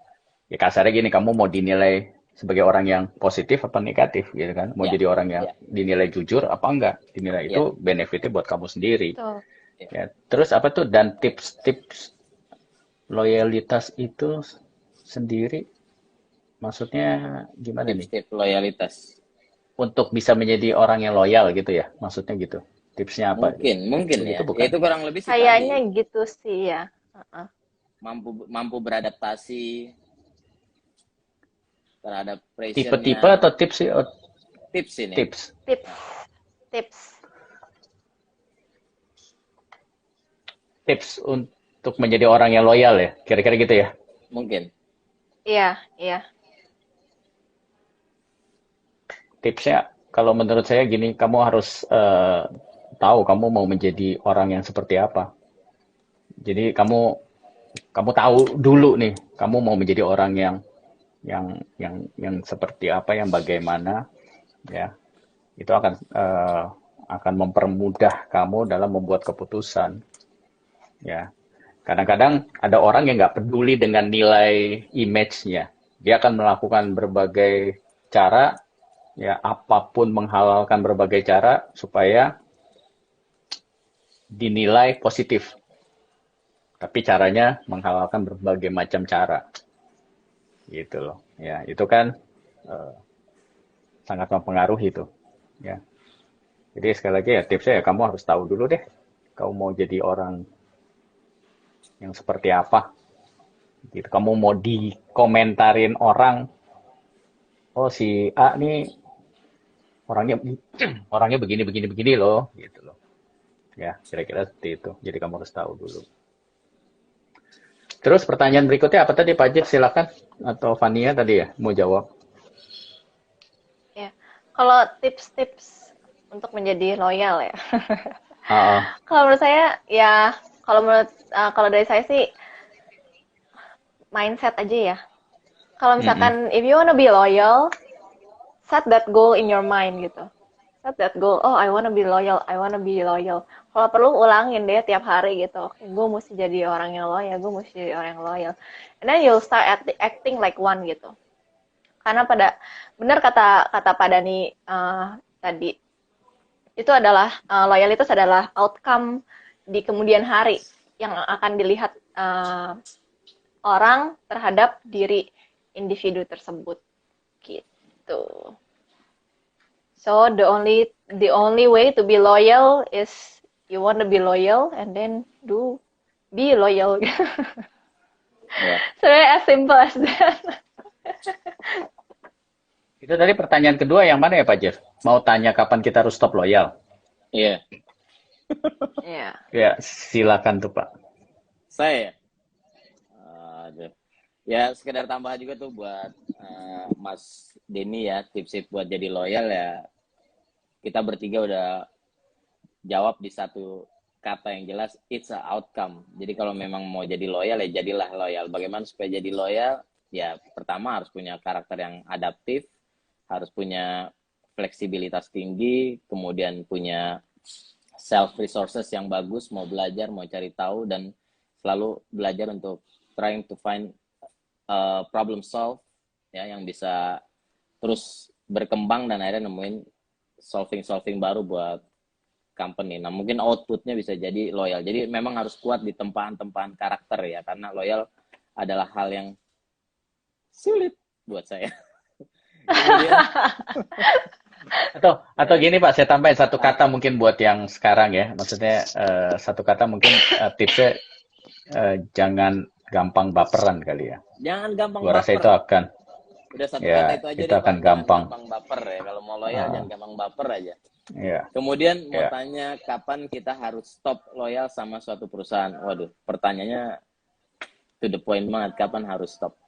Ya kasarnya gini, kamu mau dinilai sebagai orang yang positif apa negatif gitu kan? Mau jadi orang yang dinilai jujur apa enggak? Dinilai itu benefitnya buat kamu sendiri. Betul. Ya, terus apa tuh dan tips-tips loyalitas itu sendiri maksudnya gimana nih? Tips-tips loyalitas. Untuk bisa menjadi orang yang loyal gitu ya, maksudnya gitu. Tipsnya apa? Mungkin ya. Itu bukan? Ya itu kurang lebih sih Kayaknya tadi. gitu sih ya. Mampu beradaptasi terhadap pressure-nya. Tipe-tipe atau tips sih? Oh, Tips ini. Tips untuk menjadi orang yang loyal ya, kira-kira gitu ya? Mungkin. Iya. Tipsnya, kalau menurut saya gini, kamu harus tahu kamu mau menjadi orang yang seperti apa. Jadi kamu tahu dulu nih, kamu mau menjadi orang yang seperti apa, yang bagaimana, ya. Itu akan mempermudah kamu dalam membuat keputusan, ya. Kadang-kadang ada orang yang nggak peduli dengan nilai image-nya. Dia akan melakukan berbagai cara, ya apapun menghalalkan berbagai cara supaya dinilai positif. Tapi caranya menghalalkan berbagai macam cara. Gitu loh. Ya, itu kan sangat mempengaruhi itu. Ya. Jadi sekali lagi ya tipsnya ya kamu harus tahu dulu deh. Kamu mau jadi orang yang seperti apa. Gitu. Kamu mau dikomentarin orang, oh si A nih orangnya begini loh, gitu loh. Ya, kira-kira seperti itu. Jadi kamu harus tahu dulu. Terus pertanyaan berikutnya apa tadi Pak Jit? Silakan. Atau Fania tadi ya mau jawab. Ya. Kalau tips-tips untuk menjadi loyal ya. Kalau menurut saya ya, kalau dari saya sih mindset aja ya. Kalau misalkan if you wanna be loyal, set that goal in your mind gitu. Set that goal. Oh, I wanna be loyal. Kalau perlu ulangin deh tiap hari gitu. Oke, gue mesti jadi orang yang loyal. And then you'll start acting like one gitu. Karena benar kata Pak Dani tadi, itu adalah loyalitas adalah outcome di kemudian hari yang akan dilihat orang terhadap diri individu tersebut gitu. So the only way to be loyal is you want to be loyal and then be loyal. So as simple as that. Itu tadi pertanyaan kedua yang mana ya Pak Jeff? Mau tanya kapan kita harus stop loyal? Iya. Ya, silakan tuh Pak. Saya ya sekedar tambahan juga tuh buat Mas Denny ya, tips buat jadi loyal ya. Kita bertiga udah jawab di satu kata yang jelas, it's a outcome. Jadi kalau memang mau jadi loyal ya jadilah loyal. Bagaimana supaya jadi loyal? Ya pertama harus punya karakter yang adaptif, harus punya fleksibilitas tinggi, kemudian punya self resources yang bagus, mau belajar, mau cari tahu, dan selalu belajar untuk trying to find problem solve ya, yang bisa terus berkembang dan akhirnya nemuin solving baru buat company. Nah mungkin outputnya bisa jadi loyal. Jadi memang harus kuat di tempaan-tempaan karakter ya, karena loyal adalah hal yang sulit buat saya. Atau gini Pak, saya tambahin satu kata mungkin buat yang sekarang ya. Maksudnya satu kata mungkin tipsnya jangan gampang baperan kali ya. Jangan gampang baper. Gua rasa itu akan udah satu kata itu aja itu deh, akan Pak. gampang. Gampang baper ya. Kalau mau loyal jangan gampang baper aja. Iya, Kemudian mau iya. tanya kapan kita harus stop loyal sama suatu perusahaan. Waduh, pertanyaannya to the point banget, kapan harus stop.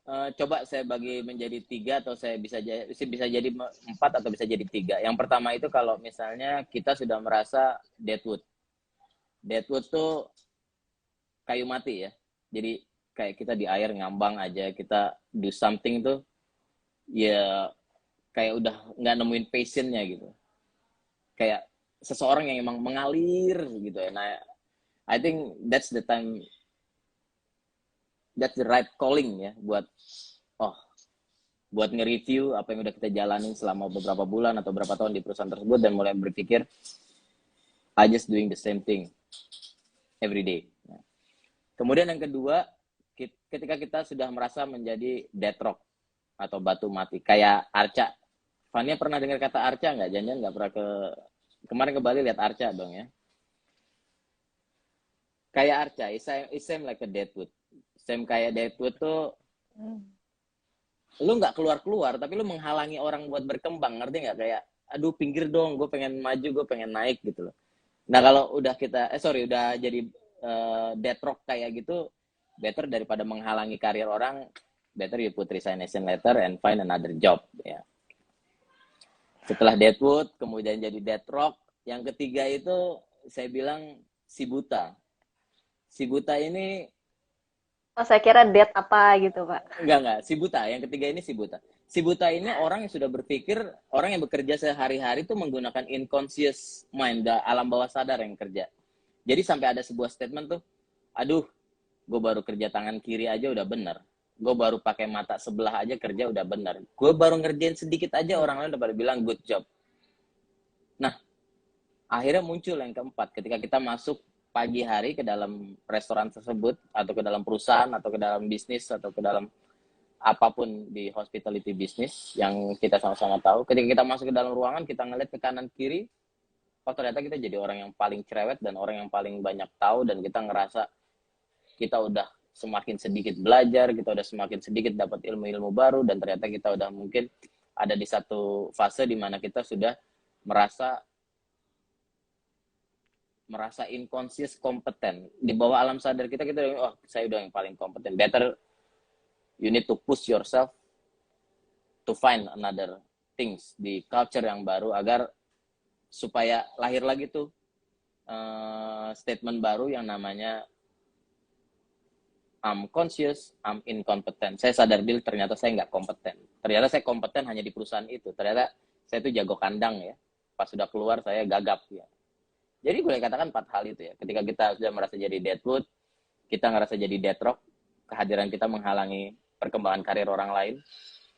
Eh, coba saya bagi menjadi tiga atau saya bisa jadi empat atau bisa jadi tiga. Yang pertama itu kalau misalnya kita sudah merasa deadwood. Deadwood tuh kayu mati ya. Jadi kayak kita di air ngambang aja, kita do something tuh ya kayak udah nggak nemuin passionnya gitu. Kayak seseorang yang emang mengalir gitu ya. Nah, I think that's the right calling ya oh buat nge-review apa yang udah kita jalanin selama beberapa bulan atau beberapa tahun di perusahaan tersebut dan mulai berpikir I just doing the same thing every day. Nah, kemudian yang kedua, ketika kita sudah merasa menjadi dead rock atau batu mati, kayak Arca. Fania pernah dengar kata Arca nggak? Jangan-jangan nggak pernah kemarin ke Bali lihat Arca dong ya. Kayak Arca, it seem like a deadwood. Same kayak deadwood tuh, lu nggak keluar-keluar, tapi lu menghalangi orang buat berkembang, ngerti nggak? Kayak, aduh pinggir dong, gue pengen maju, gue pengen naik gitu loh. Nah kalau udah udah jadi dead rock kayak gitu, better daripada menghalangi karir orang, better you put resignation letter and find another job ya. Setelah deadwood, kemudian jadi dead rock. Yang ketiga itu saya bilang si buta. Si buta ini Oh, saya kira date apa gitu, Pak. enggak, si buta. Yang ketiga ini si buta. Si buta ini orang yang sudah berpikir, orang yang bekerja sehari-hari itu menggunakan unconscious mind, alam bawah sadar yang kerja. Jadi sampai ada sebuah statement tuh, aduh, gue baru kerja tangan kiri aja udah bener. Gue baru pakai mata sebelah aja kerja udah bener. Gue baru ngerjain sedikit aja orang lain udah pada bilang good job. Nah, akhirnya muncul yang keempat ketika kita masuk pagi hari ke dalam restoran tersebut atau ke dalam perusahaan atau ke dalam bisnis atau ke dalam apapun di hospitality bisnis yang kita sama-sama tahu. Ketika kita masuk ke dalam ruangan, kita ngeliat ke kanan kiri, oh ternyata kita jadi orang yang paling cerewet dan orang yang paling banyak tahu, dan kita ngerasa kita udah semakin sedikit belajar, kita udah semakin sedikit dapat ilmu-ilmu baru, dan ternyata kita udah mungkin ada di satu fase di mana kita sudah merasa unconscious kompeten. Di bawah alam sadar kita oh saya udah yang paling kompeten. Better you need to push yourself to find another things di culture yang baru agar supaya lahir lagi tuh statement baru yang namanya I'm conscious, I'm incompetent. Saya sadar diri ternyata saya nggak kompeten. Ternyata saya kompeten hanya di perusahaan itu. Ternyata saya tuh jago kandang ya. Pas sudah keluar saya gagap ya. Jadi boleh katakan 4 hal itu ya. Ketika kita sudah merasa jadi deadwood, kita ngerasa jadi dead rock, kehadiran kita menghalangi perkembangan karir orang lain.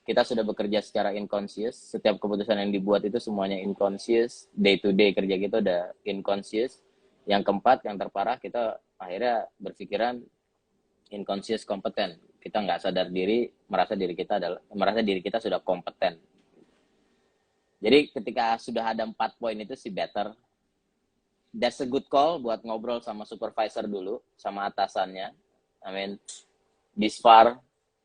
Kita sudah bekerja secara unconscious. Setiap keputusan yang dibuat itu semuanya unconscious. Day to day kerja kita udah unconscious. Yang keempat, yang terparah, kita akhirnya berpikiran unconscious kompeten. Kita nggak sadar diri, merasa diri kita sudah kompeten. Jadi ketika sudah ada 4 poin itu sih better. That's a good call buat ngobrol sama supervisor dulu, sama atasannya. I mean, this far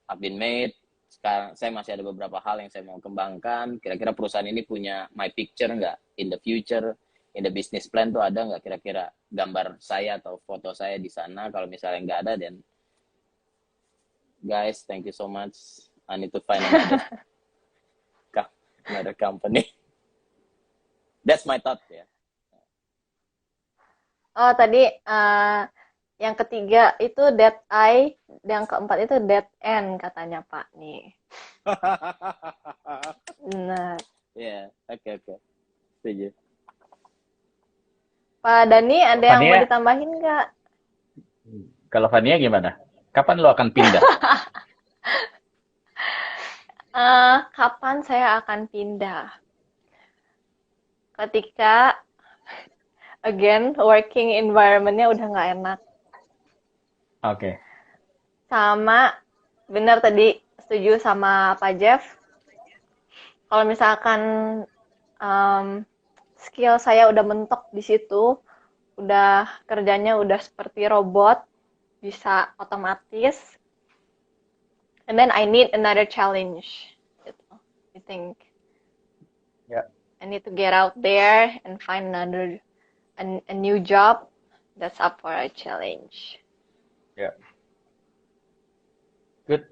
I've been made. Sekarang saya masih ada beberapa hal yang saya mau kembangkan. Kira-kira perusahaan ini punya my picture nggak? In the future, in the business plan tuh ada nggak kira-kira gambar saya atau foto saya di sana? Kalau misalnya nggak ada, then guys, thank you so much. I need to find another company. That's my thought ya. Oh, tadi yang ketiga itu dead eye, yang keempat itu dead end katanya Pak nih. Nah, Ya, oke. Setuju. Pak Dani ada yang mau Fania, ditambahin nggak? kalau Fania gimana? Kapan lo akan pindah? Kapan saya akan pindah? Ketika again working environment-nya udah nggak enak. Oke. Sama benar tadi setuju sama Pak Jeff. Kalau misalkan skill saya udah mentok di situ, udah kerjanya udah seperti robot, bisa otomatis, and then I need another challenge. Gitu. I think Ya, I need to get out there and find a new job that's up for a challenge. ya, good.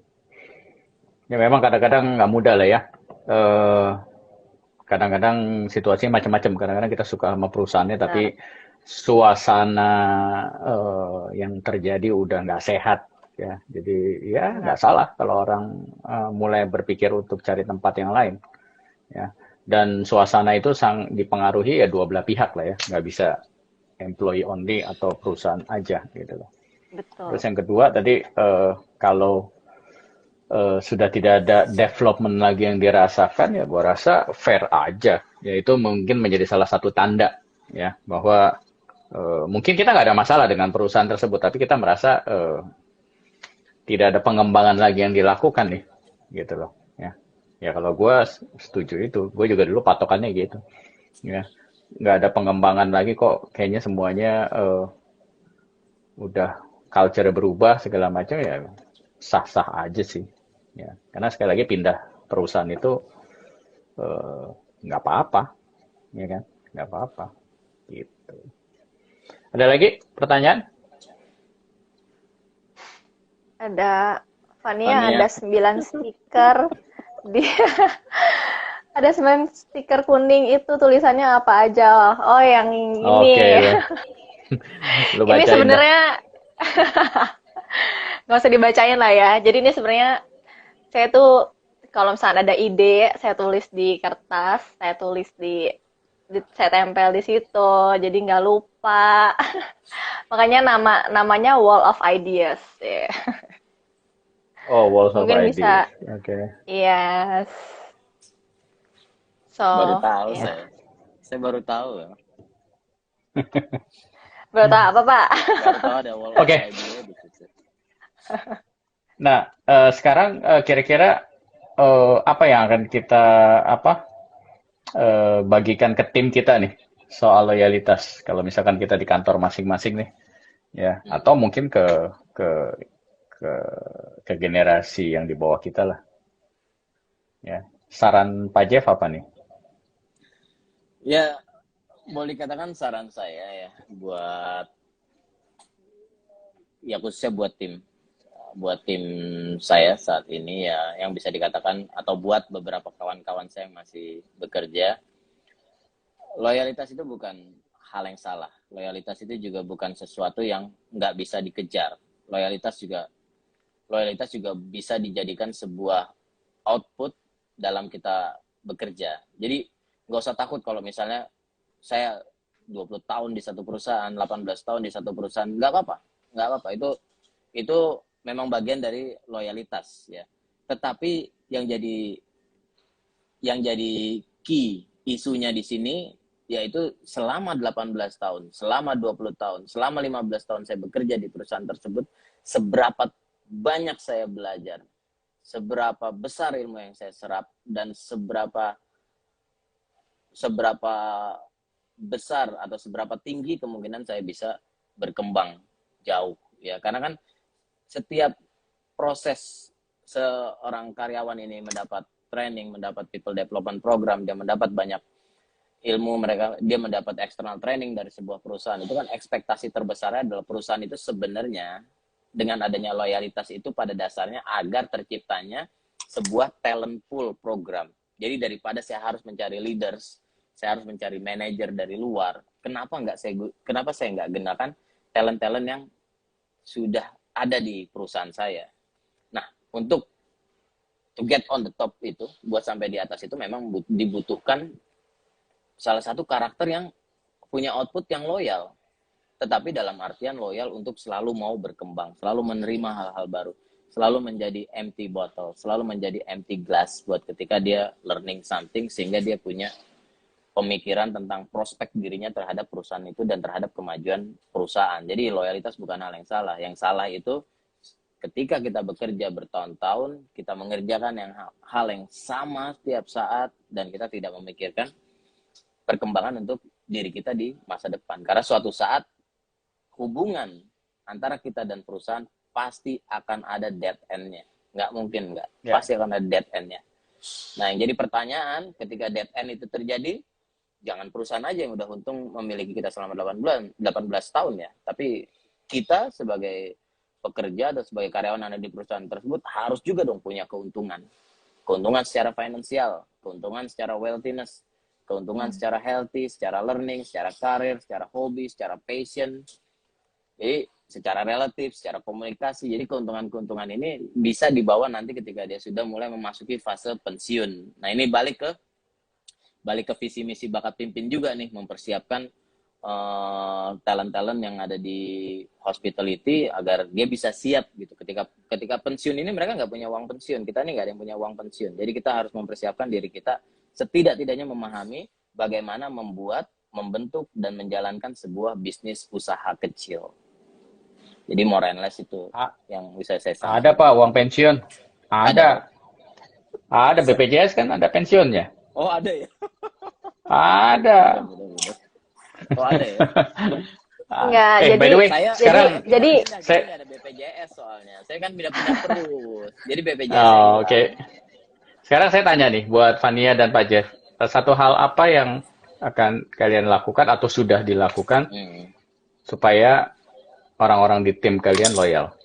Ya memang kadang-kadang nggak mudah lah ya. Eh, Kadang-kadang situasinya macam-macam. Kadang-kadang kita suka sama perusahaannya, tapi Benar. suasana yang terjadi udah nggak sehat ya. Jadi ya nggak Benar. salah kalau orang mulai berpikir untuk cari tempat yang lain ya. Dan suasana itu dipengaruhi ya dua belah pihak lah ya. Nggak bisa employee only atau perusahaan aja gitu loh. Terus Betul. yang kedua tadi kalau sudah tidak ada development lagi yang dirasakan, ya gua rasa fair aja. Ya itu mungkin menjadi salah satu tanda ya bahwa mungkin kita nggak ada masalah dengan perusahaan tersebut, tapi kita merasa tidak ada pengembangan lagi yang dilakukan nih, gitu loh. Ya, ya kalau gue setuju itu, gue juga dulu patokannya gitu. Ya, nggak ada pengembangan lagi kok. Kayaknya semuanya udah culture berubah segala macam ya sah-sah aja sih. Ya, karena sekali lagi pindah perusahaan itu eh, nggak apa-apa, ya kan? Nggak apa-apa. Gitu. Ada lagi pertanyaan? Ada Fania, Fania, ada 9 stiker di ada 9 stiker kuning itu tulisannya apa aja? Oh, yang Oke, ini. lu Ini bacain dah. sebenarnya nggak usah dibacain lah ya. Jadi ini sebenarnya saya tuh kalau misalnya ada ide, saya tulis di kertas, saya tulis saya tempel di situ, jadi nggak lupa. Makanya namanya Wall of Ideas. Ya. Oh, Walls of Mungkin Ideas. bisa, Oke. yes. baru So, tahu ya. saya. Saya baru tahu ya. Baru tahu apa, Pak? Baru tahu ada wall of Oke. idea di situ. Nah, sekarang kira-kira apa yang akan kita apa bagikan ke tim kita nih soal loyalitas. Kalau misalkan kita di kantor masing-masing nih, ya, atau mungkin ke ke ke generasi yang di bawah kita lah, ya. Saran Pak Jeff apa nih? Ya, boleh dikatakan saran saya ya buat ya khususnya buat tim saya saat ini ya yang bisa dikatakan atau buat beberapa kawan-kawan saya yang masih bekerja, loyalitas itu bukan hal yang salah. Loyalitas itu juga bukan sesuatu yang nggak bisa dikejar. Loyalitas juga bisa dijadikan sebuah output dalam kita bekerja. Jadi nggak usah takut kalau misalnya saya 20 tahun di satu perusahaan, 18 tahun di satu perusahaan, nggak apa-apa. Nggak apa-apa. Itu memang bagian dari loyalitas ya. Tetapi yang jadi key isunya di sini yaitu selama 18 tahun, selama 20 tahun, selama 15 tahun saya bekerja di perusahaan tersebut, seberapa banyak saya belajar, seberapa besar ilmu yang saya serap, dan seberapa seberapa besar atau seberapa tinggi kemungkinan saya bisa berkembang jauh ya. Karena kan setiap proses seorang karyawan ini mendapat training, mendapat people development program, dia mendapat banyak ilmu, dia mendapat external training dari sebuah perusahaan, itu kan ekspektasi terbesarnya adalah perusahaan itu sebenarnya dengan adanya loyalitas itu pada dasarnya agar terciptanya sebuah talent pool program. Jadi daripada saya harus mencari leaders, saya harus mencari manajer dari luar, kenapa saya nggak gunakan talent-talent yang sudah ada di perusahaan saya. Nah, untuk to get on the top itu, buat sampai di atas itu memang dibutuhkan salah satu karakter yang punya output yang loyal. Tetapi dalam artian loyal untuk selalu mau berkembang, selalu menerima hal-hal baru, selalu menjadi empty bottle, selalu menjadi empty glass buat ketika dia learning something sehingga dia punya pemikiran tentang prospek dirinya terhadap perusahaan itu dan terhadap kemajuan perusahaan. Jadi loyalitas bukan hal yang salah. Yang salah itu ketika kita bekerja bertahun-tahun, kita mengerjakan hal yang sama setiap saat dan kita tidak memikirkan perkembangan untuk diri kita di masa depan. Karena suatu saat hubungan antara kita dan perusahaan pasti akan ada dead end-nya. Nggak mungkin nggak. Ya, Pasti akan ada dead end-nya. Nah, yang jadi pertanyaan ketika dead end itu terjadi, jangan perusahaan aja yang udah untung memiliki kita selama 18 tahun ya, tapi kita sebagai pekerja atau sebagai karyawan yang ada di perusahaan tersebut harus juga dong punya keuntungan. Keuntungan secara finansial, keuntungan secara wealthiness, keuntungan secara healthy, secara learning, secara karir, secara hobi, secara passion. Jadi secara relatif, secara komunikasi. Jadi keuntungan-keuntungan ini bisa dibawa nanti ketika dia sudah mulai memasuki fase pensiun. Nah, ini balik ke visi misi bakat pimpin juga nih, mempersiapkan talent-talent yang ada di hospitality agar dia bisa siap gitu ketika pensiun. Ini mereka nggak punya uang pensiun, kita nih nggak ada yang punya uang pensiun, jadi kita harus mempersiapkan diri kita setidak-tidaknya memahami bagaimana membentuk dan menjalankan sebuah bisnis usaha kecil. Jadi more and less itu A- yang bisa saya Ada sampaikan. Pak uang pensiun. Ada Pak. Ada BPJS kan ada pensiunnya. Oh, ada ya. Ada. Benar. Oh, ada ya. Enggak, By the way, Saya sekarang jadi saya saya ada BPJS soalnya. Saya kan pindah-pindah terus. Jadi BPJS saya oh, hilang. oke. Sekarang saya tanya nih buat Fania dan Pak Jeff. Satu hal apa yang akan kalian lakukan atau sudah dilakukan Hmm. supaya orang-orang di tim kalian loyal?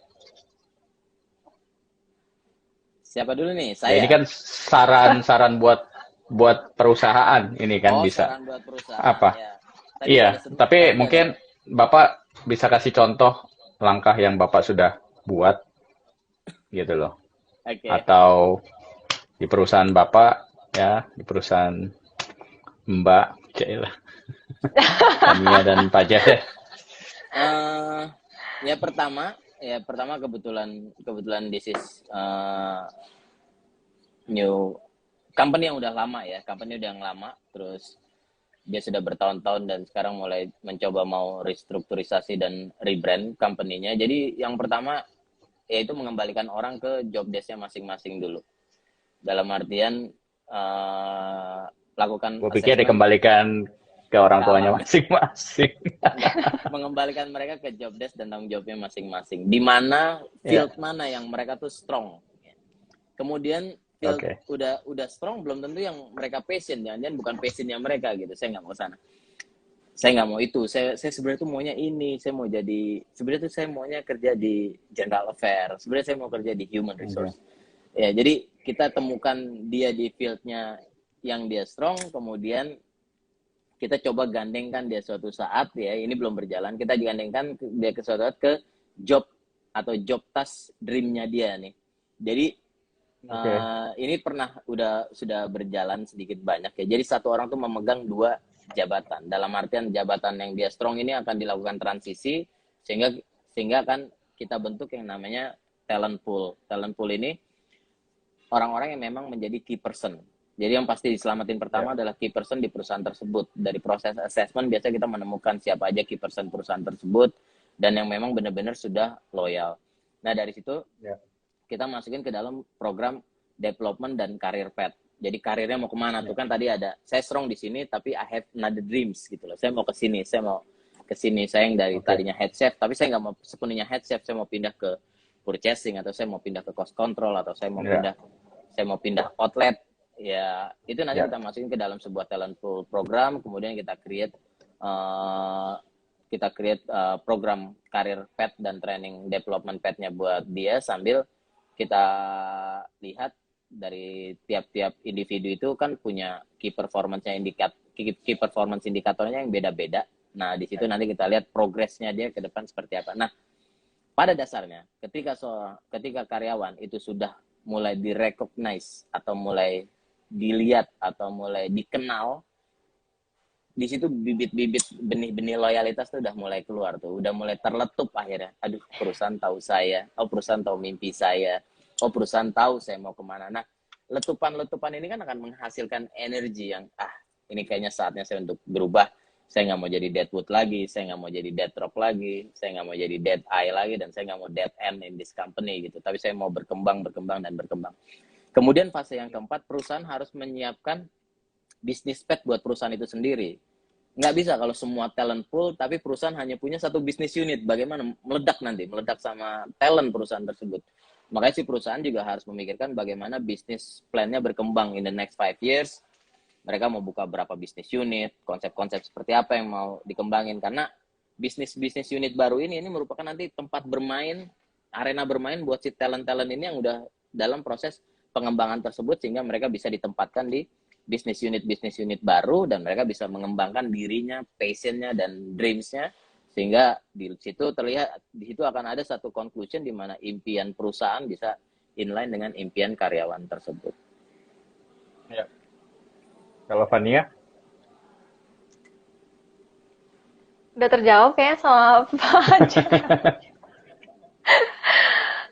Siapa dulu nih? Ya ini Saya. kan saran-saran buat perusahaan ini kan Oh, bisa. saran buat perusahaan Apa? ya. Iya, tapi mungkin Bapak bisa kasih contoh langkah yang Bapak sudah buat gitu loh. Oke. Atau di perusahaan Bapak ya, di perusahaan Mbak Cila, Tania dan Pak Jeff ya. Ya pertama kebetulan this is new company yang udah lama ya, terus dia sudah bertahun-tahun dan sekarang mulai mencoba mau restrukturisasi dan rebrand company-nya. Jadi yang pertama yaitu mengembalikan orang ke job desk-nya masing-masing dulu. Dalam artian lakukan Gue pikir assessment. dikembalikan ke orang tuanya Salah. masing-masing. Mengembalikan mereka ke job desk dan tanggung jawabnya masing-masing. Di mana field mana yang mereka tuh strong. Kemudian field Oke. udah strong belum tentu yang mereka passion, jangan bukan passionnya mereka gitu. Saya nggak mau sana. Saya nggak mau itu. Saya sebenarnya tuh maunya ini. Sebenarnya tuh saya maunya kerja di general affair. Sebenarnya saya mau kerja di human resource. Ya, jadi kita temukan dia di fieldnya yang dia strong, kemudian kita coba gandengkan dia suatu saat ya, ini belum berjalan, kita gandengkan dia ke suatu saat ke job atau job task dreamnya dia nih. Jadi ini sudah berjalan sedikit banyak ya. Jadi satu orang tuh memegang 2 jabatan. Dalam artian jabatan yang dia strong ini akan dilakukan transisi sehingga kan kita bentuk yang namanya talent pool. Talent pool ini orang-orang yang memang menjadi key person. Jadi yang pasti diselamatin pertama adalah key person di perusahaan tersebut. Dari proses assessment biasanya kita menemukan siapa aja key person perusahaan tersebut dan yang memang benar-benar sudah loyal. Nah, dari situ kita masukin ke dalam program development dan career path. Jadi karirnya mau kemana tuh kan tadi ada saya strong di sini tapi I have another dreams gitu loh. Saya mau ke sini, saya yang dari tadinya head chef tapi saya nggak mau sepenuhnya head chef, saya mau pindah ke purchasing atau saya mau pindah ke cost control atau saya mau pindah outlet. Ya, itu nanti kita masukin ke dalam sebuah talent pool program, kemudian kita create program career path dan training development path-nya buat dia sambil kita lihat dari tiap-tiap individu itu kan punya key performance indikatornya yang beda-beda. Nah, di situ nanti kita lihat progresnya dia ke depan seperti apa. Nah, pada dasarnya ketika karyawan itu sudah mulai direcognize atau mulai dilihat atau mulai dikenal, di situ bibit-bibit benih-benih loyalitas tuh udah mulai keluar tuh, udah mulai terletup akhirnya. Aduh, perusahaan tahu saya, perusahaan tahu mimpi saya, perusahaan tahu saya mau kemana. Nah, letupan-letupan ini kan akan menghasilkan energi yang ini kayaknya saatnya saya untuk berubah. Saya nggak mau jadi deadwood lagi, saya nggak mau jadi dead rock lagi, saya nggak mau jadi dead eye lagi, dan saya nggak mau dead end in this company gitu. Tapi saya mau berkembang. Kemudian fase yang keempat, perusahaan harus menyiapkan bisnis path buat perusahaan itu sendiri. Nggak bisa kalau semua talent pool, tapi perusahaan hanya punya satu bisnis unit. Bagaimana? Meledak sama talent perusahaan tersebut. Makanya si perusahaan juga harus memikirkan bagaimana bisnis plan-nya berkembang in the next 5 years. Mereka mau buka berapa bisnis unit, konsep-konsep seperti apa yang mau dikembangin. Karena bisnis unit baru ini merupakan nanti tempat bermain, arena bermain buat si talent-talent ini yang udah dalam proses pengembangan tersebut, sehingga mereka bisa ditempatkan di bisnis unit baru, dan mereka bisa mengembangkan dirinya, passionnya, dan dreamsnya, sehingga di situ akan ada satu conclusion di mana impian perusahaan bisa inline dengan impian karyawan tersebut. Ya. Kalau Fania? Udah terjawab kayaknya sama Pak Jeff.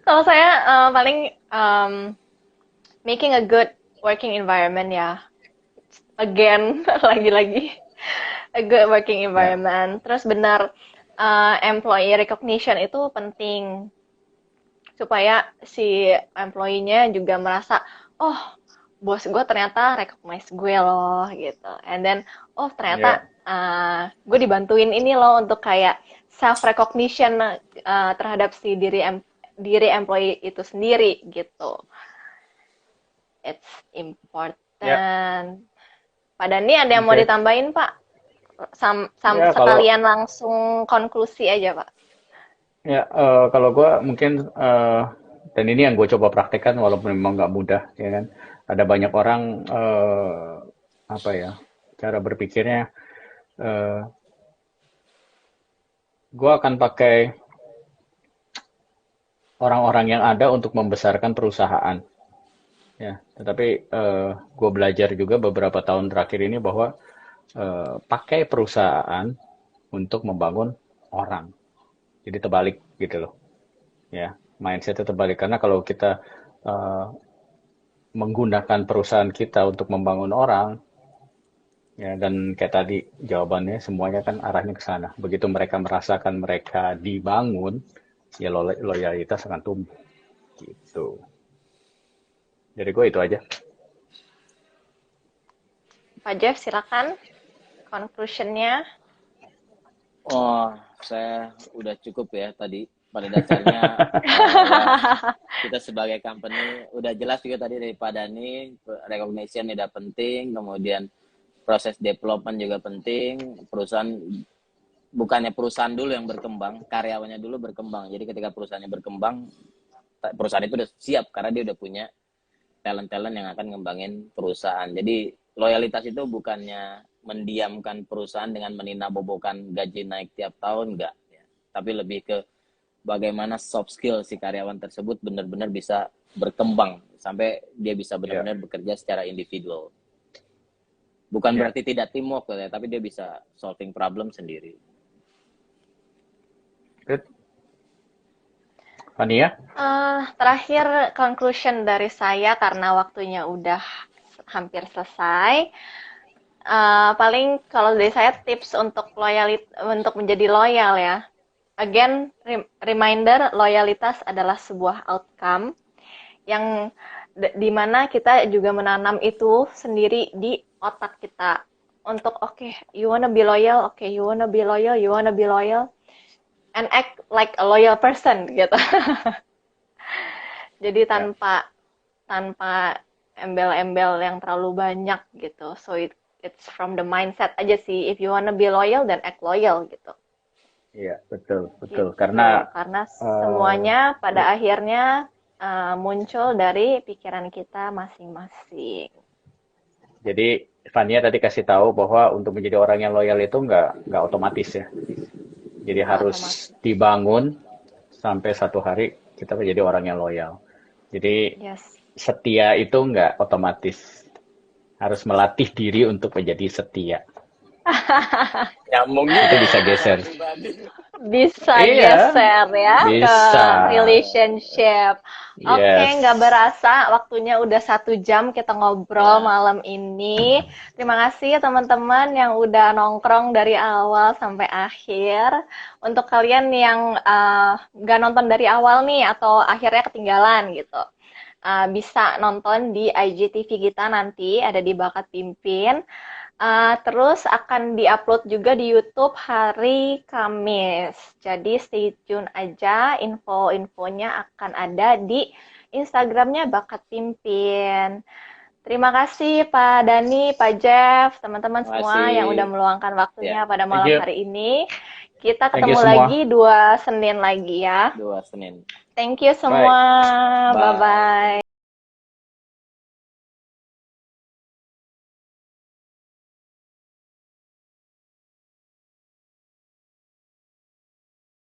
Kalau saya paling making a good working environment ya. Again, lagi-lagi a good working environment. Terus benar, employee recognition itu penting supaya si employee-nya juga merasa, oh, bos gue ternyata recognize gue loh gitu. And then, oh ternyata gue dibantuin ini loh untuk kayak self recognition terhadap si diri employee itu sendiri gitu. It's important. Pak Dani ada yang mau ditambahin Pak? Sekalian langsung konklusi aja Pak. Ya, kalau gue mungkin, dan ini yang gue coba praktekkan walaupun memang nggak mudah, ya kan. Ada banyak orang, cara berpikirnya, gue akan pakai orang-orang yang ada untuk membesarkan perusahaan. Ya, tetapi gue belajar juga beberapa tahun terakhir ini bahwa pakai perusahaan untuk membangun orang. Jadi terbalik gitu loh. Ya, mindsetnya terbalik. Karena kalau kita menggunakan perusahaan kita untuk membangun orang, ya, dan kayak tadi jawabannya semuanya kan arahnya ke sana. Begitu mereka merasakan mereka dibangun, ya loyalitas akan tumbuh. Gitu. Jadi gue itu aja. Pak Jeff, silakan conclusion-nya. Oh, saya udah cukup ya tadi. Pada dasarnya kita sebagai company udah jelas juga tadi dari Pak Dani, recognition udah penting, kemudian proses development juga penting. Bukannya perusahaan dulu yang berkembang, karyawannya dulu berkembang. Jadi ketika perusahaannya berkembang, perusahaan itu udah siap karena dia udah punya talent-talent yang akan ngembangin perusahaan. Jadi loyalitas itu bukannya mendiamkan perusahaan dengan meninabobokan gaji naik tiap tahun, enggak. Tapi lebih ke bagaimana soft skill si karyawan tersebut benar-benar bisa berkembang sampai dia bisa benar-benar bekerja secara individual. Bukan berarti tidak teamwork, ya, tapi dia bisa solving problem sendiri. Good. Fania? Terakhir conclusion dari saya karena waktunya udah hampir selesai. Paling kalau dari saya tips untuk menjadi loyal ya. Again, reminder, loyalitas adalah sebuah outcome yang dimana kita juga menanam itu sendiri di otak kita. Untuk you wanna be loyal, you wanna be loyal, you wanna be loyal, and act like a loyal person gitu. Jadi tanpa embel-embel yang terlalu banyak gitu. So it's from the mindset aja sih. If you wanna be loyal, then act loyal gitu. Iya, betul. Gitu. Karena semuanya pada akhirnya muncul dari pikiran kita masing-masing. Jadi Fania tadi kasih tahu bahwa untuk menjadi orang yang loyal itu nggak otomatis ya. Jadi harus dibangun sampai satu hari kita menjadi orang yang loyal. Jadi setia itu nggak otomatis. Harus melatih diri untuk menjadi setia. Nyambungnya itu bisa geser. Bisa geser ya bisa. Ke relationship. Oke, nggak berasa waktunya udah 1 jam kita ngobrol malam ini. Terima kasih teman-teman yang udah nongkrong dari awal sampai akhir. Untuk kalian yang nggak nonton dari awal nih atau akhirnya ketinggalan gitu, bisa nonton di IGTV kita nanti, ada di Bakat Pimpin. Terus akan diupload juga di YouTube hari Kamis. Jadi stay tune aja, info-infonya akan ada di Instagramnya Bakat Pimpin. Terima kasih Pak Dani, Pak Jeff, teman-teman Terima semua kasih. yang udah meluangkan waktunya Ya, pada Thank malam you. hari ini. Kita Thank you ketemu semua. lagi 2 Senin lagi ya. 2 Senin. Thank you Bye. semua. Bye. Bye-bye.